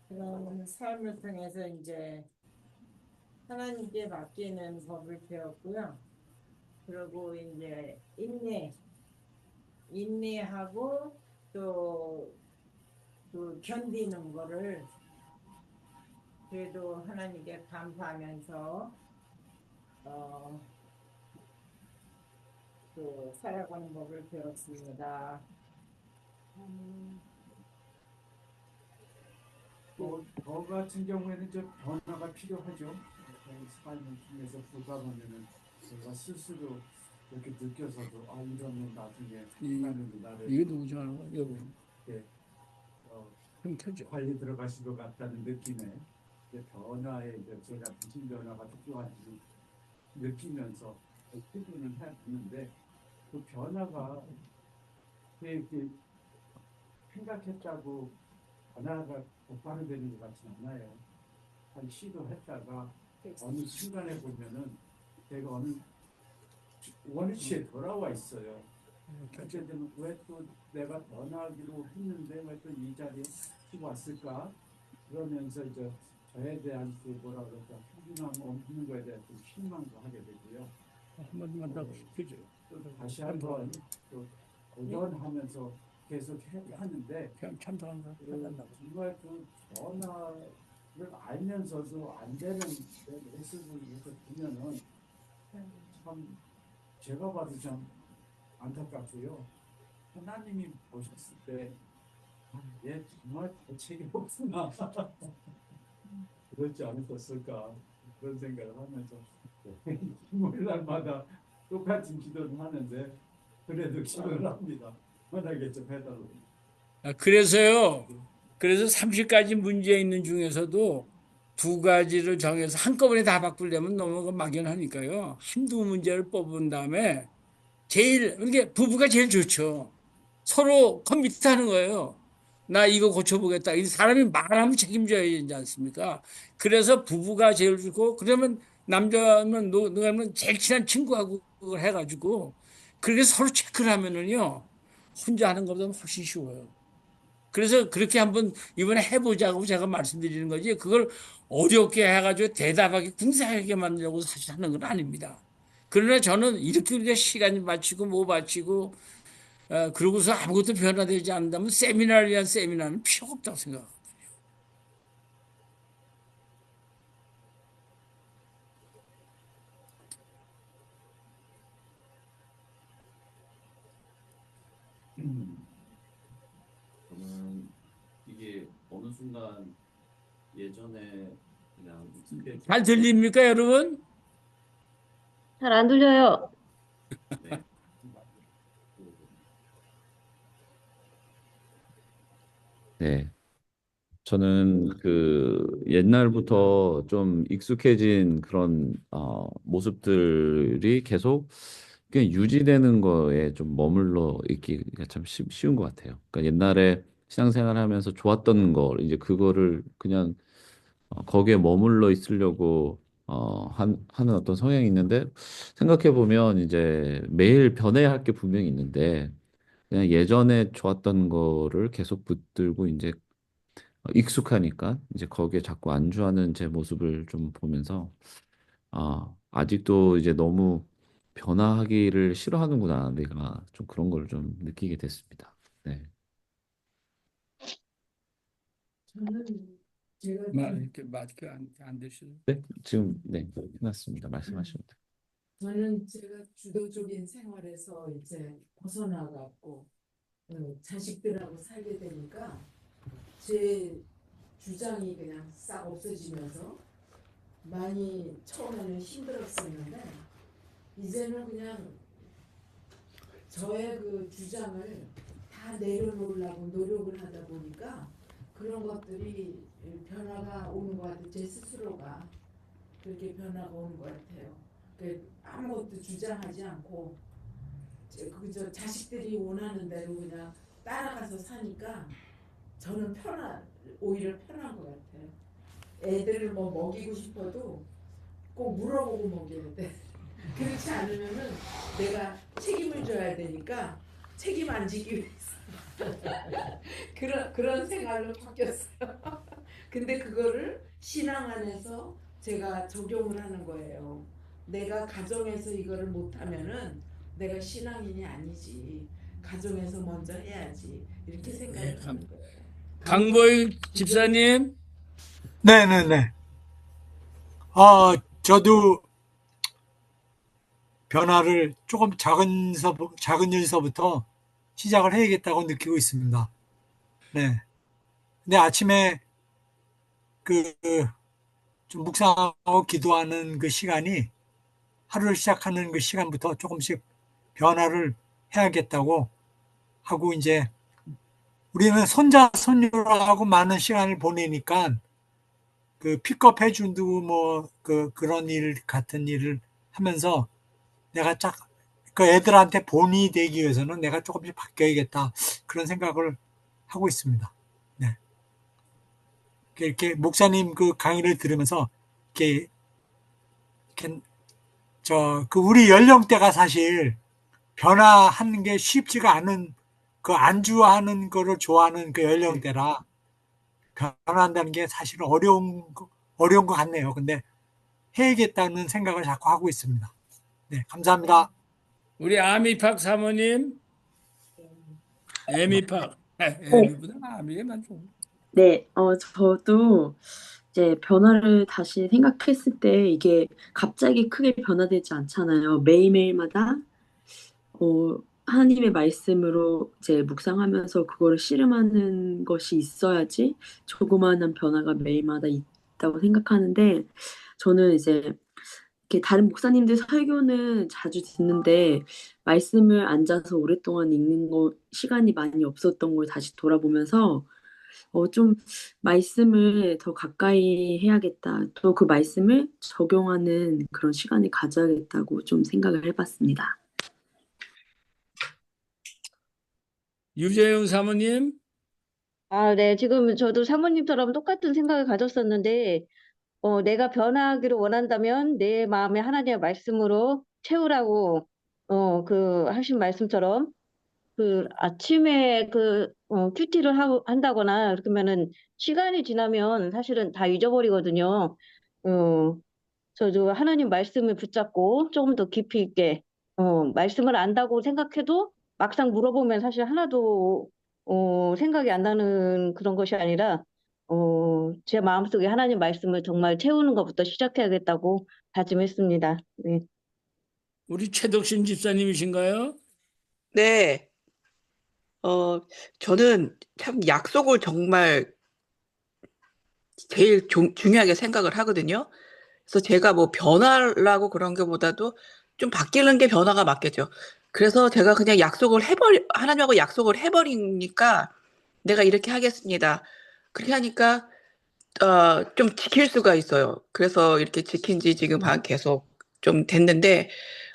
그런 삶을 통해서 이제 하나님께 맡기는 법을 배웠고요. 그리고 이제 인내하고 또 그 견디는 거를 그래도 하나님께 감사하면서 또 살아가는 법을 배웠습니다. 저 같은 경우에는 좀 변화가 필요하죠. 삶을 통해서 보다 보면은 제가 스스로 이렇게 느껴서도 이러면 나중에 하나님이 나를 이게 누구지? 여보, 이렇게 좀 켜줘. 관리 들어가신 것 같다는 느낌에 변화에 제가 무슨 변화가 필요한지 느끼면서 기분을 해봤는데 그 변화가 이렇게 생각했다고 변화가 곧바로 되는 것 같지 않아요. 한 시도했다가 어느 순간에 보면은 제가 어느 원위치에 돌아와 있어요. 어쨌든 왜 또 내가 변하기로 했는데 왜 또 이 자리에 왔을까? 그러면서 이제 저에 대한 그 뭐라 그럴까 꾸준함 없는 거에 대해서 실망도 하게 되고요. 한번만 더 켜줘. 또 다시 한번 또 도전하면서 계속 하는데 그냥 참석한다. 정말 그 변화를 알면서도 안 되는 내 모습을 이렇게 보면은 참 제가 봐도 참 안타깝고요. 하나님이 보셨을 때 얘 정말 대책이 없구나. 그렇지 않으셨을까 그런 생각을 하면서 일요일 날마다 똑같은 기도를 하는데 그래도 기도를 합니다. 편하게 좀 해달라고. 그래서요. 그래서 30가지 문제 있는 중에서도 2가지를 정해서 한꺼번에 다 바꾸려면 너무 막연하니까요. 한두 문제를 뽑은 다음에 이게 부부가 제일 좋죠. 서로 커미트하는 거예요. 나 이거 고쳐보겠다. 이 사람이 말하면 책임져야 되지 않습니까? 그래서 부부가 제일 좋고, 그러면 남자면 누가면 제일 친한 친구하고 그걸 해가지고, 그렇게 서로 체크를 하면은요, 혼자 하는 것보다 훨씬 쉬워요. 그래서 그렇게 한번 이번에 해보자고 제가 말씀드리는 거지, 그걸 어렵게 해가지고 대답하기 궁색하게 만들려고 사실 하는 건 아닙니다. 그러나 저는 이렇게 우리가 시간 바치고 뭐 바치고 그러고서 아무것도 변화되지 않는다면 세미나를 위한 세미나는 필요가 없다고 생각합니다. 저는 이게 어느 순간 예전에 그냥 익숙해져 잘 들립니까, 여러분? 잘 안 들려요. 네. 네. 저는 그 옛날부터 좀 익숙해진 그런 모습들이 계속 그냥 유지되는 거에 좀 머물러 있기가 참 쉬운 것 같아요. 그러니까 옛날에 신앙생활하면서 좋았던 거 이제 그거를 그냥 거기에 머물러 있으려고 하는 어떤 성향이 있는데 생각해 보면 이제 매일 변해야 할 게 분명히 있는데 그냥 예전에 좋았던 거를 계속 붙들고 이제 익숙하니까 이제 거기에 자꾸 안주하는 제 모습을 좀 보면서 아직도 이제 너무 변화하기를 싫어하는구나 내가 좀 그런 걸 좀 느끼게 됐습니다. 네. 저는 제가 이렇게 맞게 안 되시죠? 네, 지금 네, 해놨습니다. 말씀하시면 돼요. 저는 제가 주도적인 생활에서 이제 벗어나갖고 자식들하고 살게 되니까 제 주장이 그냥 싹 없어지면서 많이 처음에는 힘들었었는데 이제는 그냥 저의 그 주장을 다 내려놓으려고 노력을 하다 보니까 그런 것들이 변화가 오는 것 같아요. 제 스스로가 그렇게 변화가 오는 것 같아요. 아무것도 주장하지 않고 그저 자식들이 원하는 대로 그냥 따라가서 사니까 저는 오히려 편한 것 같아요. 애들을 뭐 먹이고 싶어도 꼭 물어보고 먹여야 돼. 그렇지 않으면은 내가 책임을 져야 되니까 책임 안 지기 위해서 그런 생활로 바뀌었어요. 근데 그거를 신앙 안에서 제가 적용을 하는 거예요. 내가 가정에서 이거를 못하면은 내가 신앙인이 아니지. 가정에서 먼저 해야지. 이렇게 네, 생각을 하는 거예요. 강보일 집사님, 네네네. 저도 변화를 조금 작은 일서부터 시작을 해야겠다고 느끼고 있습니다. 네. 근데 아침에 그, 좀 묵상하고 기도하는 그 시간이 하루를 시작하는 그 시간부터 조금씩 변화를 해야겠다고 하고 이제 우리는 손자, 손녀하고 많은 시간을 보내니까 그 픽업 해준다고 뭐 그런 일 같은 일을 하면서 내가 그 애들한테 본이 되기 위해서는 내가 조금씩 바뀌어야겠다. 그런 생각을 하고 있습니다. 네. 이렇게 목사님 그 강의를 들으면서 이렇게 우리 연령대가 사실 변화하는 게 쉽지가 않은 그 안주하는 거를 좋아하는 그 연령대라 변화한다는 게 사실은 어려운 것 같네요. 근데 해야겠다는 생각을 자꾸 하고 있습니다. 네, 감사합니다. 우리 아미팍 사모님, 애미팍, 네, 애미보다 아미가 좀. 네, 저도 이제 변화를 다시 생각했을 때 이게 갑자기 크게 변화되지 않잖아요. 매일매일마다, 어, 하나님의 말씀으로 이제 묵상하면서 그거를 씨름하는 것이 있어야지 조그마한 변화가 매일마다 있다고 생각하는데, 저는 이제 이렇게 다른 목사님들 설교는 자주 듣는데, 말씀을 앉아서 오랫동안 읽는 거, 시간이 많이 없었던 걸 다시 돌아보면서, 좀 말씀을 더 가까이 해야겠다. 또 그 말씀을 적용하는 그런 시간을 가져야겠다고 좀 생각을 해봤습니다. 유재용 사모님, 네. 지금 저도 사모님처럼 똑같은 생각을 가졌었는데, 내가 변화하기를 원한다면 내 마음에 하나님의 말씀으로 채우라고, 하신 말씀처럼, 아침에 큐티를 한다거나, 그러면은 시간이 지나면 사실은 다 잊어버리거든요. 어, 저도 하나님 말씀을 붙잡고 조금 더 깊이 있게 말씀을 안다고 생각해도 막상 물어보면 사실 하나도 생각이 안 나는 그런 것이 아니라 제 마음속에 하나님 말씀을 정말 채우는 것부터 시작해야겠다고 다짐했습니다. 네. 우리 최덕신 집사님이신가요? 네, 저는 참 약속을 정말 제일 중요하게 생각을 하거든요. 그래서 제가 뭐 변화라고 그런 게보다도 좀 바뀌는 게 변화가 맞겠죠. 그래서 제가 그냥 하나님하고 약속을 해버리니까 내가 이렇게 하겠습니다. 그렇게 하니까, 좀 지킬 수가 있어요. 그래서 이렇게 지킨 지 지금 계속 좀 됐는데,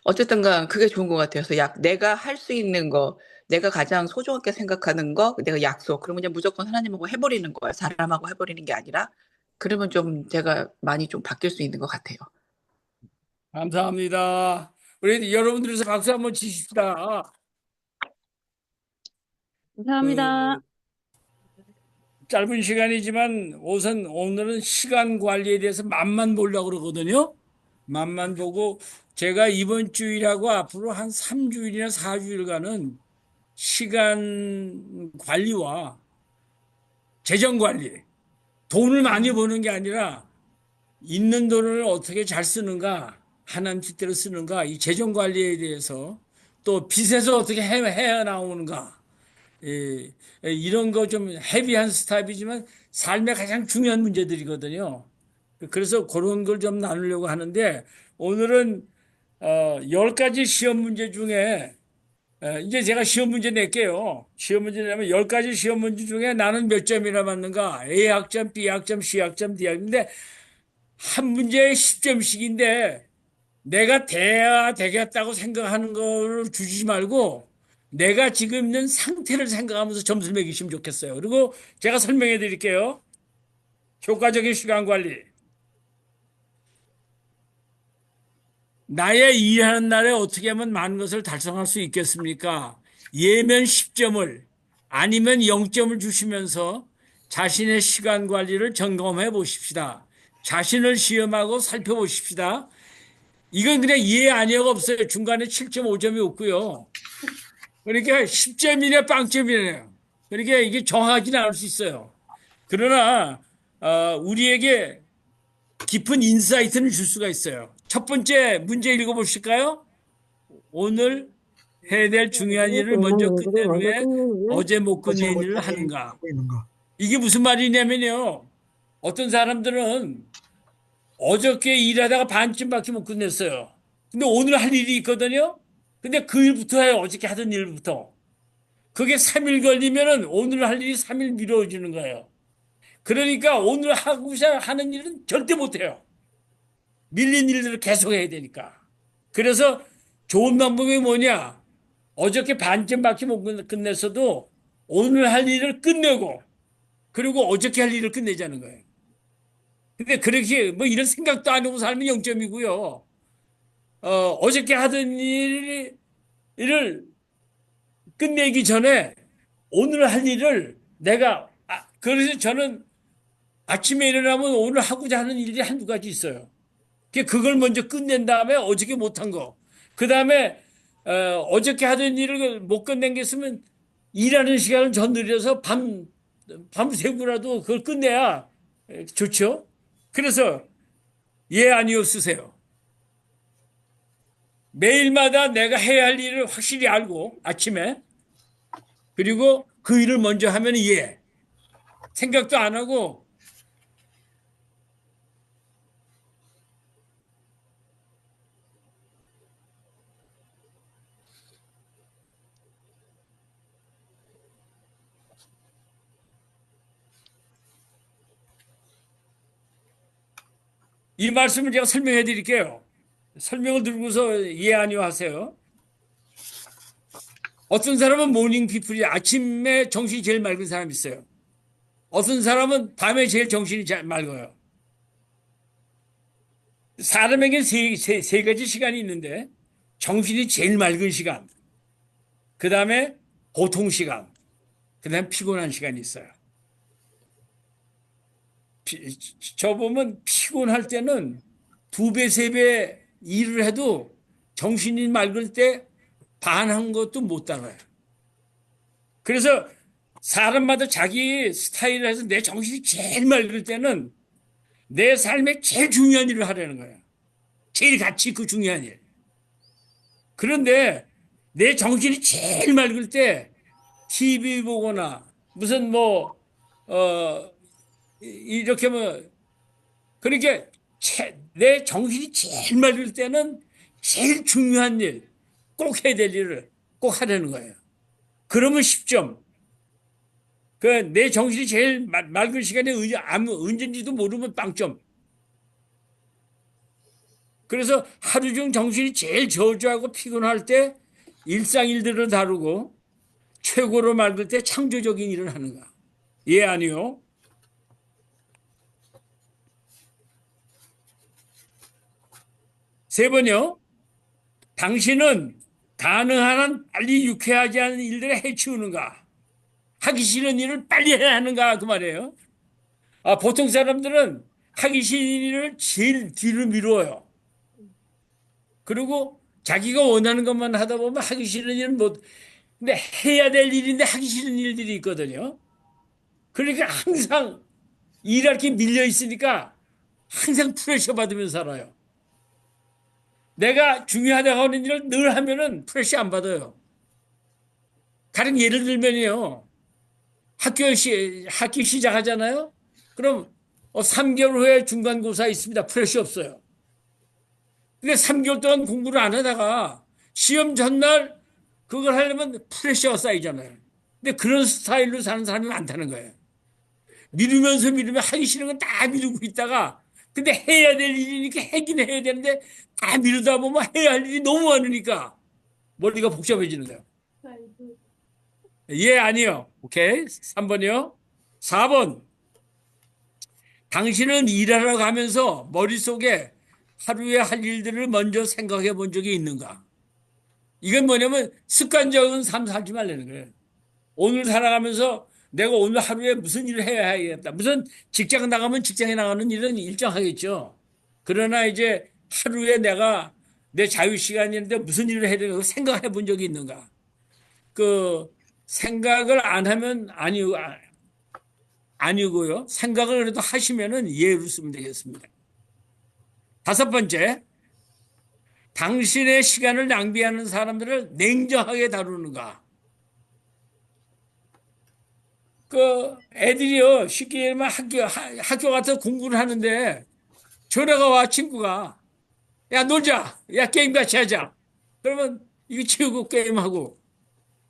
어쨌든 간 그게 좋은 것 같아요. 그래서 내가 할 수 있는 거, 내가 가장 소중하게 생각하는 거, 내가 약속, 그러면 그냥 무조건 하나님하고 해버리는 거예요. 사람하고 해버리는 게 아니라. 그러면 좀 제가 많이 좀 바뀔 수 있는 것 같아요. 감사합니다. 우리 여러분들에서 박수 한번 치십시다. 감사합니다. 그 짧은 시간이지만 우선 오늘은 시간 관리에 대해서 맛만 보려고 그러거든요. 맛만 보고 제가 이번 주일하고 앞으로 한 3주일이나 4주일간은 시간 관리와 재정 관리, 돈을 많이 버는 게 아니라 있는 돈을 어떻게 잘 쓰는가, 하나님 뜻대로 쓰는가, 이 재정 관리에 대해서 또 빚에서 어떻게 헤어나오는가, 이런 거 좀 헤비한 스타일이지만 삶의 가장 중요한 문제들이거든요. 그래서 그런 걸 좀 나누려고 하는데 오늘은 10가지 시험 문제 중에 이제 제가 시험 문제 낼게요. 시험 문제 내면 10가지 시험 문제 중에 나는 몇 점이나 맞는가? A학점, B학점, C학점, D학점인데 한 문제에 10점씩인데 내가 돼야 되겠다고 생각하는 걸 주지 말고 내가 지금 있는 상태를 생각하면서 점수를 매기시면 좋겠어요. 그리고 제가 설명해 드릴게요. 효과적인 시간 관리. 나의 일하는 날에 어떻게 하면 많은 것을 달성할 수 있겠습니까? 예면 10점을, 아니면 0점을 주시면서 자신의 시간 관리를 점검해 보십시다. 자신을 시험하고 살펴보십시다. 이건 그냥 예, 아니요가 없어요. 중간에 7.5점이 없고요. 그러니까 10점이네, 빵점이네요. 그러니까 이게 정하지는 않을 수 있어요. 그러나 우리에게 깊은 인사이트를 줄 수가 있어요. 첫 번째 문제 읽어보실까요? 오늘 해야 될 중요한 일을 먼저 끝낸 후에 어제 못 어제 끝낸 일을 못한 일 하는가. 하고 있는 거. 이게 무슨 말이냐면요. 어떤 사람들은 어저께 일하다가 반쯤밖에 못 끝냈어요. 근데 오늘 할 일이 있거든요. 근데 그 일부터 해요. 어저께 하던 일부터. 그게 3일 걸리면은 오늘 할 일이 3일 미뤄지는 거예요. 그러니까 오늘 하고자 하는 일은 절대 못 해요. 밀린 일들을 계속 해야 되니까. 그래서 좋은 방법이 뭐냐? 어저께 반쯤밖에 못 끝냈어도 오늘 할 일을 끝내고 그리고 어저께 할 일을 끝내자는 거예요. 근데 그렇게 뭐 이런 생각도 안 하고 살면 0점이고요. 어저께 하던 일을 끝내기 전에 오늘 할 일을 내가 그래서 저는 아침에 일어나면 오늘 하고자 하는 일이 한두 가지 있어요. 그걸 먼저 끝낸 다음에 어저께 못한 거. 그 다음에 어저께 하던 일을 못 끝낸 게 있으면 일하는 시간을 더 늘려서 밤새고라도 그걸 끝내야 좋죠. 그래서 예, 아니요 쓰세요. 매일마다 내가 해야 할 일을 확실히 알고 아침에 그리고 그 일을 먼저 하면 예. 생각도 안 하고 이 말씀을 제가 설명해 드릴게요. 설명을 들고서 예, 아니요 하세요. 어떤 사람은 모닝 피플이 아침에 정신이 제일 맑은 사람이 있어요. 어떤 사람은 밤에 제일 정신이 잘 맑아요. 사람에게 세 가지 시간이 있는데 정신이 제일 맑은 시간, 그 다음에 보통 시간, 그 다음에 피곤한 시간이 있어요. 저 보면 피곤할 때는 2배, 3배 일을 해도 정신이 맑을 때 반한 것도 못 따라요. 그래서 사람마다 자기 스타일을 해서 내 정신이 제일 맑을 때는 내 삶에 제일 중요한 일을 하려는 거예요. 제일 가치 있고 중요한 일. 그런데 내 정신이 제일 맑을 때 TV 보거나 무슨 이렇게 그러니까 내 정신이 제일 맑을 때는 제일 중요한 일, 꼭 해야 될 일을 꼭 하려는 거예요. 그러면 10점. 내 정신이 제일 맑은 시간에 언제인지도 모르면 빵점. 그래서 하루 중 정신이 제일 저조하고 피곤할 때 일상 일들을 다루고 최고로 맑을 때 창조적인 일을 하는가. 예, 아니요. 세 번요. 당신은 가능한 한 빨리 유쾌하지 않은 일들을 해치우는가? 하기 싫은 일을 빨리 해야 하는가? 그 말이에요. 보통 사람들은 하기 싫은 일을 제일 뒤로 미뤄요. 그리고 자기가 원하는 것만 하다 보면 하기 싫은 일은 근데 해야 될 일인데 하기 싫은 일들이 있거든요. 그러니까 항상 일할 게 밀려 있으니까 항상 프레셔 받으면서 살아요. 내가 중요하다고 하는 일을 늘 하면은 프레셔 안 받아요. 다른 예를 들면요. 학기 시작하잖아요. 그럼 3개월 후에 중간고사 있습니다. 프레셔 없어요. 근데 3개월 동안 공부를 안 하다가 시험 전날 그걸 하려면 프레셔가 쌓이잖아요. 근데 그런 스타일로 사는 사람이 많다는 거예요. 미루면 하기 싫은 건 다 미루고 있다가 근데 해야 될 일이니까 하긴 해야 되는데 다 미루다 보면 해야 할 일이 너무 많으니까 머리가 복잡해지는 거예요. 예, 아니요. 오케이. 3번이요. 4번. 당신은 일하러 가면서 머릿속에 하루에 할 일들을 먼저 생각해 본 적이 있는가? 이건 뭐냐면 습관적인 삶 살지 말라는 거예요. 오늘 살아가면서 내가 오늘 하루에 무슨 일을 해야겠다. 무슨 직장 나가면 직장에 나가는 일은 일정하겠죠. 그러나 이제 하루에 내가 내 자유 시간인데 무슨 일을 해야 되는가 생각해 본 적이 있는가? 그 생각을 안 하면 아니고요. 생각을 그래도 하시면은 예로 쓰면 되겠습니다. 다섯 번째, 당신의 시간을 낭비하는 사람들을 냉정하게 다루는가? 그 애들이요 쉽게 얘기하면 학교 가서 공부를 하는데 전화가 와 친구가 야 놀자 야 게임 같이 하자 그러면 이거 치우고 게임하고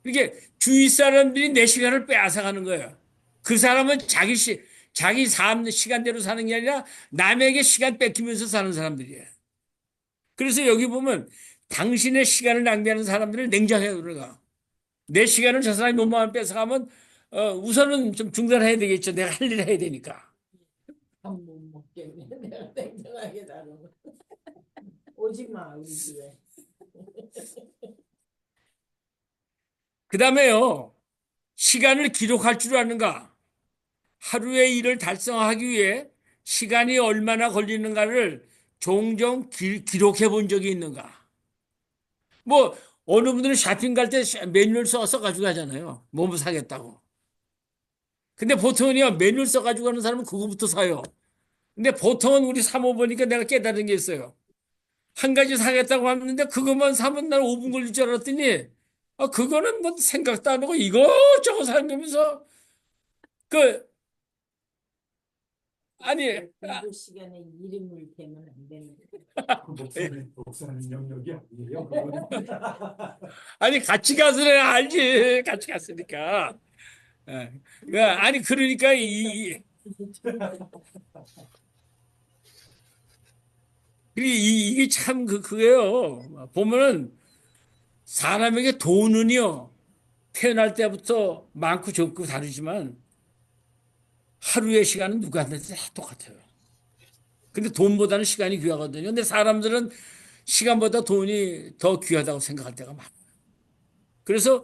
이게 주위 사람들이 내 시간을 빼앗아가는 거예요. 그 사람은 자기 삶 시간대로 사는 게 아니라 남에게 시간 뺏기면서 사는 사람들이에요. 그래서 여기 보면 당신의 시간을 낭비하는 사람들을 냉정하게 들어가. 내 시간을 저 사람이 너무 많이 뺏어가면 우선은 좀 중단해야 되겠죠. 내가 할 일을 해야 되니까. 밥 못 먹겠네. 내가 냉정하게 다루고. 오지 마 우리 집에. 그 다음에요. 시간을 기록할 줄 아는가? 하루의 일을 달성하기 위해 시간이 얼마나 걸리는가를 종종 기록해 본 적이 있는가? 뭐 어느 분들은 쇼핑 갈 때 메뉴를 써서 가지고 가잖아요. 뭐 사겠다고. 근데 보통은요 메뉴를 써가지고 가는 사람은 그거부터 사요. 근데 보통은 우리 사모 보니까 내가 깨달은 게 있어요. 한 가지 사겠다고 하는데 그것만 사면 난 5분 걸릴 줄 알았더니 그거는 뭐 생각도 안 하고 이것저것 사면서 그 아니 공부 시간에 이름을 대면 안 되는. 그 목사님 영역이 아니에요. 그거는. 아니 같이 가서야 알지 같이 갔으니까 아니 그러니까 이게 참 그게요 보면은 사람에게 돈은요 태어날 때부터 많고 적고 다르지만 하루의 시간은 누구한테도 다 똑같아요. 근데 돈보다는 시간이 귀하거든요. 근데 사람들은 시간보다 돈이 더 귀하다고 생각할 때가 많아요. 그래서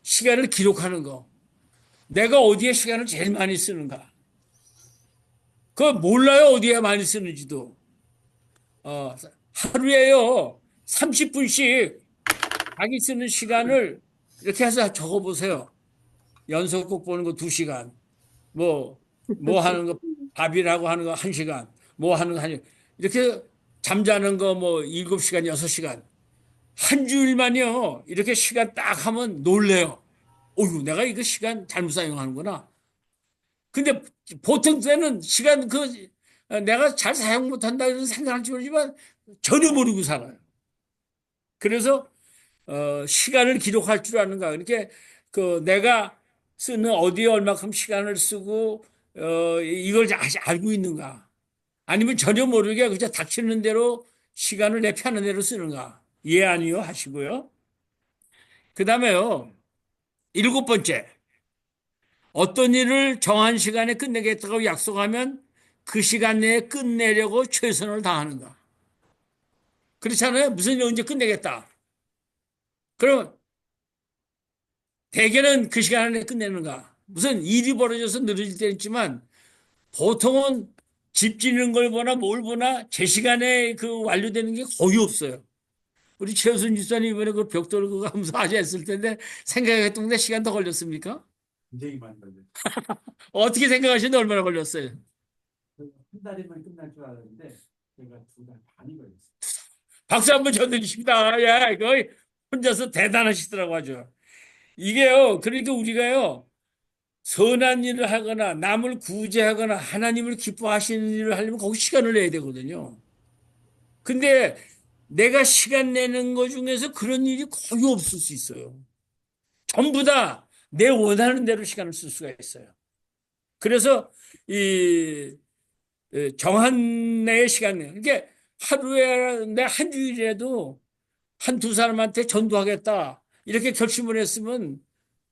시간을 기록하는 거. 내가 어디에 시간을 제일 많이 쓰는가. 그거 몰라요. 어디에 많이 쓰는지도. 하루에요. 30분씩 자기 쓰는 시간을 이렇게 해서 적어보세요. 연속곡 보는 거 2시간. 뭐 하는 거, 밥이라고 하는 거 1시간. 뭐 하는 거 1시간. 이렇게 잠자는 거 뭐 7시간, 6시간. 한 주일만요. 이렇게 시간 딱 하면 놀래요. 어휴, 내가 이거 시간 잘못 사용하는구나. 근데 보통 때는 시간 내가 잘 사용 못한다 이런 생각할지 모르지만 전혀 모르고 살아요. 그래서 시간을 기록할 줄 아는가. 그러니까 내가 쓰는 어디에 얼마큼 시간을 쓰고 이걸 알고 있는가. 아니면 전혀 모르게 그냥 닥치는 대로 시간을 내 편한 대로 쓰는가. 예 아니요 하시고요. 그 다음에요. 7번째. 어떤 일을 정한 시간에 끝내겠다고 약속하면 그 시간 내에 끝내려고 최선을 다하는가. 그렇잖아요. 무슨 일 언제 끝내겠다. 그럼 대개는 그 시간 안에 끝내는가. 무슨 일이 벌어져서 늘어질 때 있지만 보통은 집 짓는 걸 보나 뭘 보나 제 시간에 완료되는 게 거의 없어요. 우리 최우순 집사님 이번에 그 벽돌 그거 하면서 아주 했을 텐데 생각했던 데 시간 더 걸렸습니까? 굉장히 많이 걸려요. 어떻게 생각하시는데 얼마나 걸렸어요? 한 달이면 끝날 줄 알았는데 제가 2달 반이 걸렸어요. 박수 한번 쳐드리십니다. 야, 이거 혼자서 대단하시더라고 아주. 이게요. 그러니까 우리가요. 선한 일을 하거나 남을 구제하거나 하나님을 기뻐하시는 일을 하려면 거기 시간을 내야 되거든요. 근데 내가 시간 내는 것 중에서 그런 일이 거의 없을 수 있어요. 전부 다 내 원하는 대로 시간을 쓸 수가 있어요. 그래서 이 정한 내의 시간, 그러니까 하루에 내 한 주일에도 한두 사람한테 전도하겠다 이렇게 결심을 했으면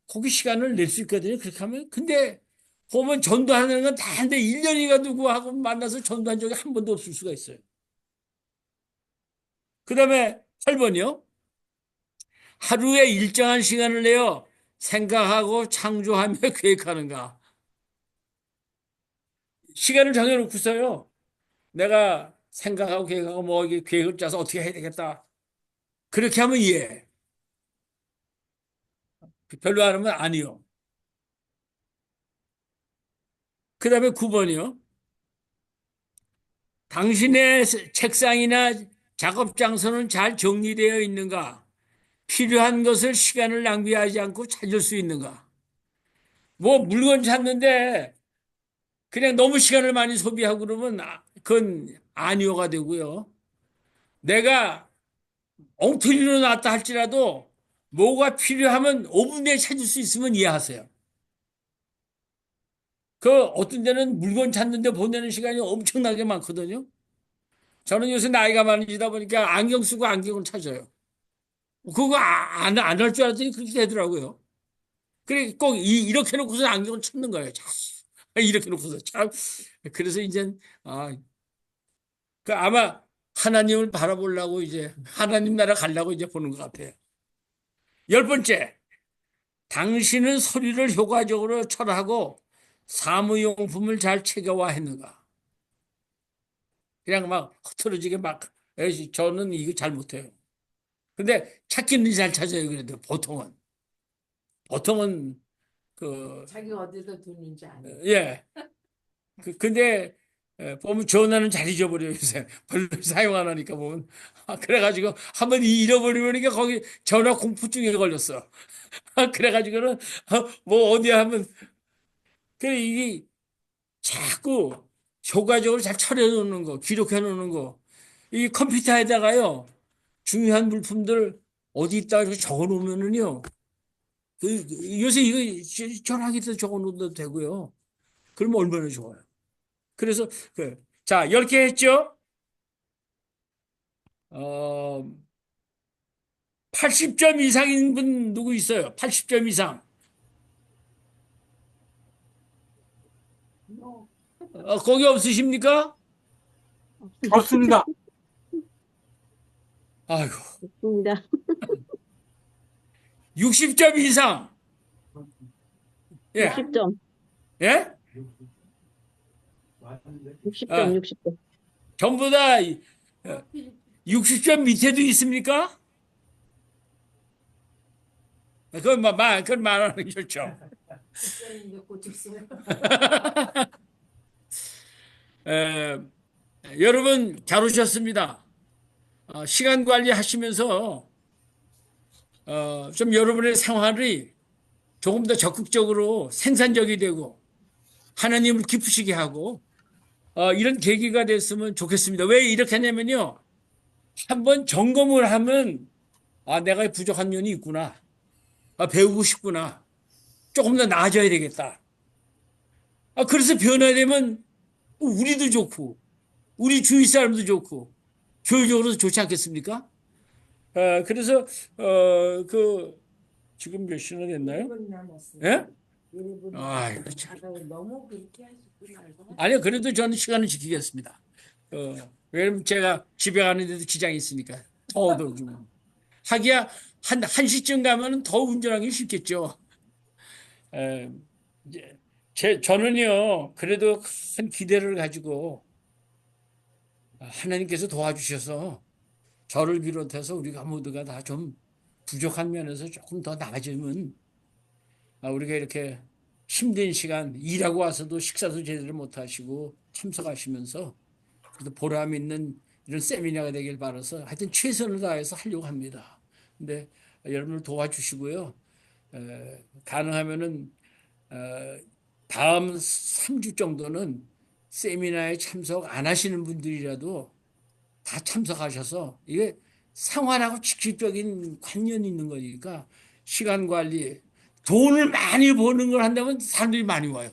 거기 시간을 낼 수 있거든요. 그렇게 하면. 근데 보면 전도하는 건 다 한데 1년이가 누구하고 만나서 전도한 적이 한 번도 없을 수가 있어요. 그 다음에 8번이요. 하루에 일정한 시간을 내어 생각하고 창조하며 계획하는가? 시간을 정해놓고서요. 내가 생각하고 계획하고 뭐 이게 계획을 짜서 어떻게 해야 되겠다. 그렇게 하면 이해해. 별로 안 하면 아니요. 그 다음에 9번이요. 당신의 책상이나 작업 장소는 잘 정리되어 있는가? 필요한 것을 시간을 낭비하지 않고 찾을 수 있는가? 뭐 물건 찾는데 그냥 너무 시간을 많이 소비하고 그러면 그건 아니오가 되고요. 내가 엉터리로 놨다 할지라도 뭐가 필요하면 5분 내에 찾을 수 있으면 이해하세요. 그 어떤 데는 물건 찾는데 보내는 시간이 엄청나게 많거든요. 저는 요새 나이가 많아지다 보니까 안경 쓰고 안경을 찾아요. 그거 안 할 줄 알았더니 그렇게 되더라고요. 그래 꼭 이렇게 놓고서 안경을 찾는 거예요. 참, 이렇게 놓고서 참. 그래서 이제 아마 하나님을 바라보려고 이제 하나님 나라 가려고 이제 보는 것 같아요. 10번째, 당신은 소리를 효과적으로 처리하고 사무용품을 잘 챙겨와 했는가? 그냥 막 흐트러지게 막 에이, 저는 이거 잘 못해요. 근데 찾기는 잘 찾아요. 그래도 보통은 그 자기가 어디다 두는지 아니까. 예. 근데 보면 전화는 잘 잊어버려요. 요새 별로 사용 안 하니까 보면 그래가지고 한번 잃어버리면 이게 거기 전화 공포증에 걸렸어. 그래가지고는 뭐 어디 하면 그래 이게 자꾸 효과적으로 잘 처리해 놓는 거, 기록해 놓는 거. 이 컴퓨터에다가요 중요한 물품들 어디 있다 이렇게 적어 놓으면은요. 요새 이거 전화기도 적어 놓어도 되고요. 그러면 얼마나 좋아요. 그래서 자, 10개 했죠? 80점 이상인 분 누구 있어요? 80점 이상. 거기 없으십니까? 없습니다. 아이고. 좋습니다. 60점 이상. 예. 60점, 예? 60점, 60점. 전부 다 60점 밑에도 있습니까? 그건 말하는 게 좋죠. 이제 고쳤어요. 에, 여러분 잘 오셨습니다. 시간 관리 하시면서 좀 여러분의 생활이 조금 더 적극적으로 생산적이 되고 하나님을 기쁘시게 하고 이런 계기가 됐으면 좋겠습니다. 왜 이렇게 하냐면요. 한번 점검을 하면 내가 부족한 면이 있구나. 배우고 싶구나. 조금 더 나아져야 되겠다. 그래서 변화되면 우리도 좋고 우리 주위 사람도 좋고 교회적으로도 좋지 않겠습니까? 그래서 지금 몇 시나 됐나요? 1분 남았어요. 예? 1분. 아이고, 참. 너무 그렇게 하시지 말고. 아니요, 그래도 저는 시간을 지키겠습니다. 왜냐면 제가 집에 가는데도 지장이 있으니까. 더워도 좀. 하기야, 한 시쯤 가면 더 운전하기 쉽겠죠. 저는요, 그래도 큰 기대를 가지고 하나님께서 도와주셔서 저를 비롯해서 우리가 모두가 다 좀 부족한 면에서 조금 더 나아지면 우리가 이렇게 힘든 시간 일하고 와서도 식사도 제대로 못 하시고 참석하시면서 그래도 보람 있는 이런 세미나가 되길 바라서 하여튼 최선을 다해서 하려고 합니다. 근데 여러분을 도와주시고요. 가능하면은 다음 3주 정도는 세미나에 참석 안 하시는 분들이라도 다 참석하셔서 이게 생활하고 직접적인 관련이 있는 거니까 시간 관리, 돈을 많이 버는 걸 한다면 사람들이 많이 와요.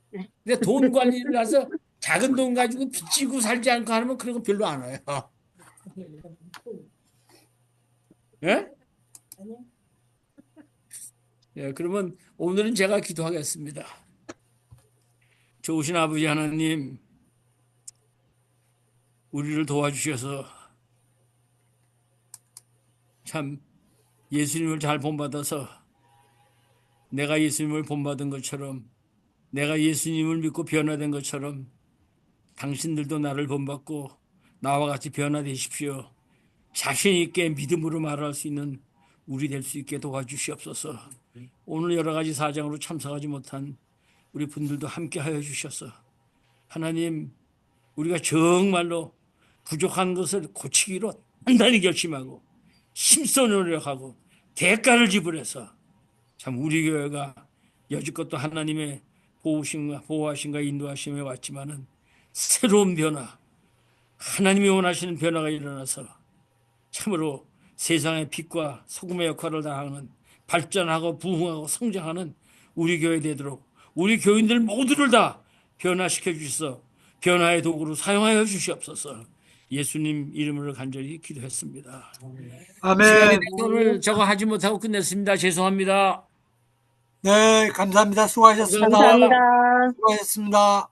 근데 돈 관리를 해서 작은 돈 가지고 빚지고 살지 않고 하면 그런 거 별로 안 와요. 예? 예, 그러면 오늘은 제가 기도하겠습니다. 좋으신 아버지 하나님, 우리를 도와주셔서 참 예수님을 잘 본받아서 내가 예수님을 본받은 것처럼, 내가 예수님을 믿고 변화된 것처럼 당신들도 나를 본받고 나와 같이 변화되십시오. 자신 있게 믿음으로 말할 수 있는 우리 될 수 있게 도와주시옵소서. 오늘 여러 가지 사정으로 참석하지 못한 우리 분들도 함께 하여 주셔서 하나님, 우리가 정말로 부족한 것을 고치기로 단단히 결심하고 힘써 노력하고 대가를 지불해서 참 우리 교회가 여지껏 또 하나님의 보호하심과 인도하심에 왔지만은 새로운 변화, 하나님이 원하시는 변화가 일어나서 참으로 세상의 빛과 소금의 역할을 다하는 발전하고 부흥하고 성장하는 우리 교회 되도록 우리 교인들 모두를 다 변화시켜 주셔서 변화의 도구로 사용하여 주시옵소서. 예수님 이름으로 간절히 기도했습니다. 시간이 아멘. 돼서 오늘 저거 하지 못하고 끝냈습니다. 죄송합니다. 네, 감사합니다. 수고하셨습니다. 감사합니다. 수고하셨습니다.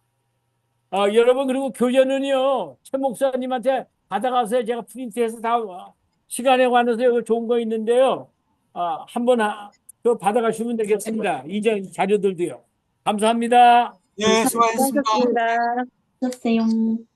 여러분, 그리고 교재는요, 최 목사님한테 받아가서 제가 프린트해서 다 시간에 관해서 여기 좋은 거 있는데요. 한번 또 받아가시면 되겠습니다. 이전 자료들도요. 감사합니다. 네, 수고하셨습니다. 수고하셨습니다. 하셨어요.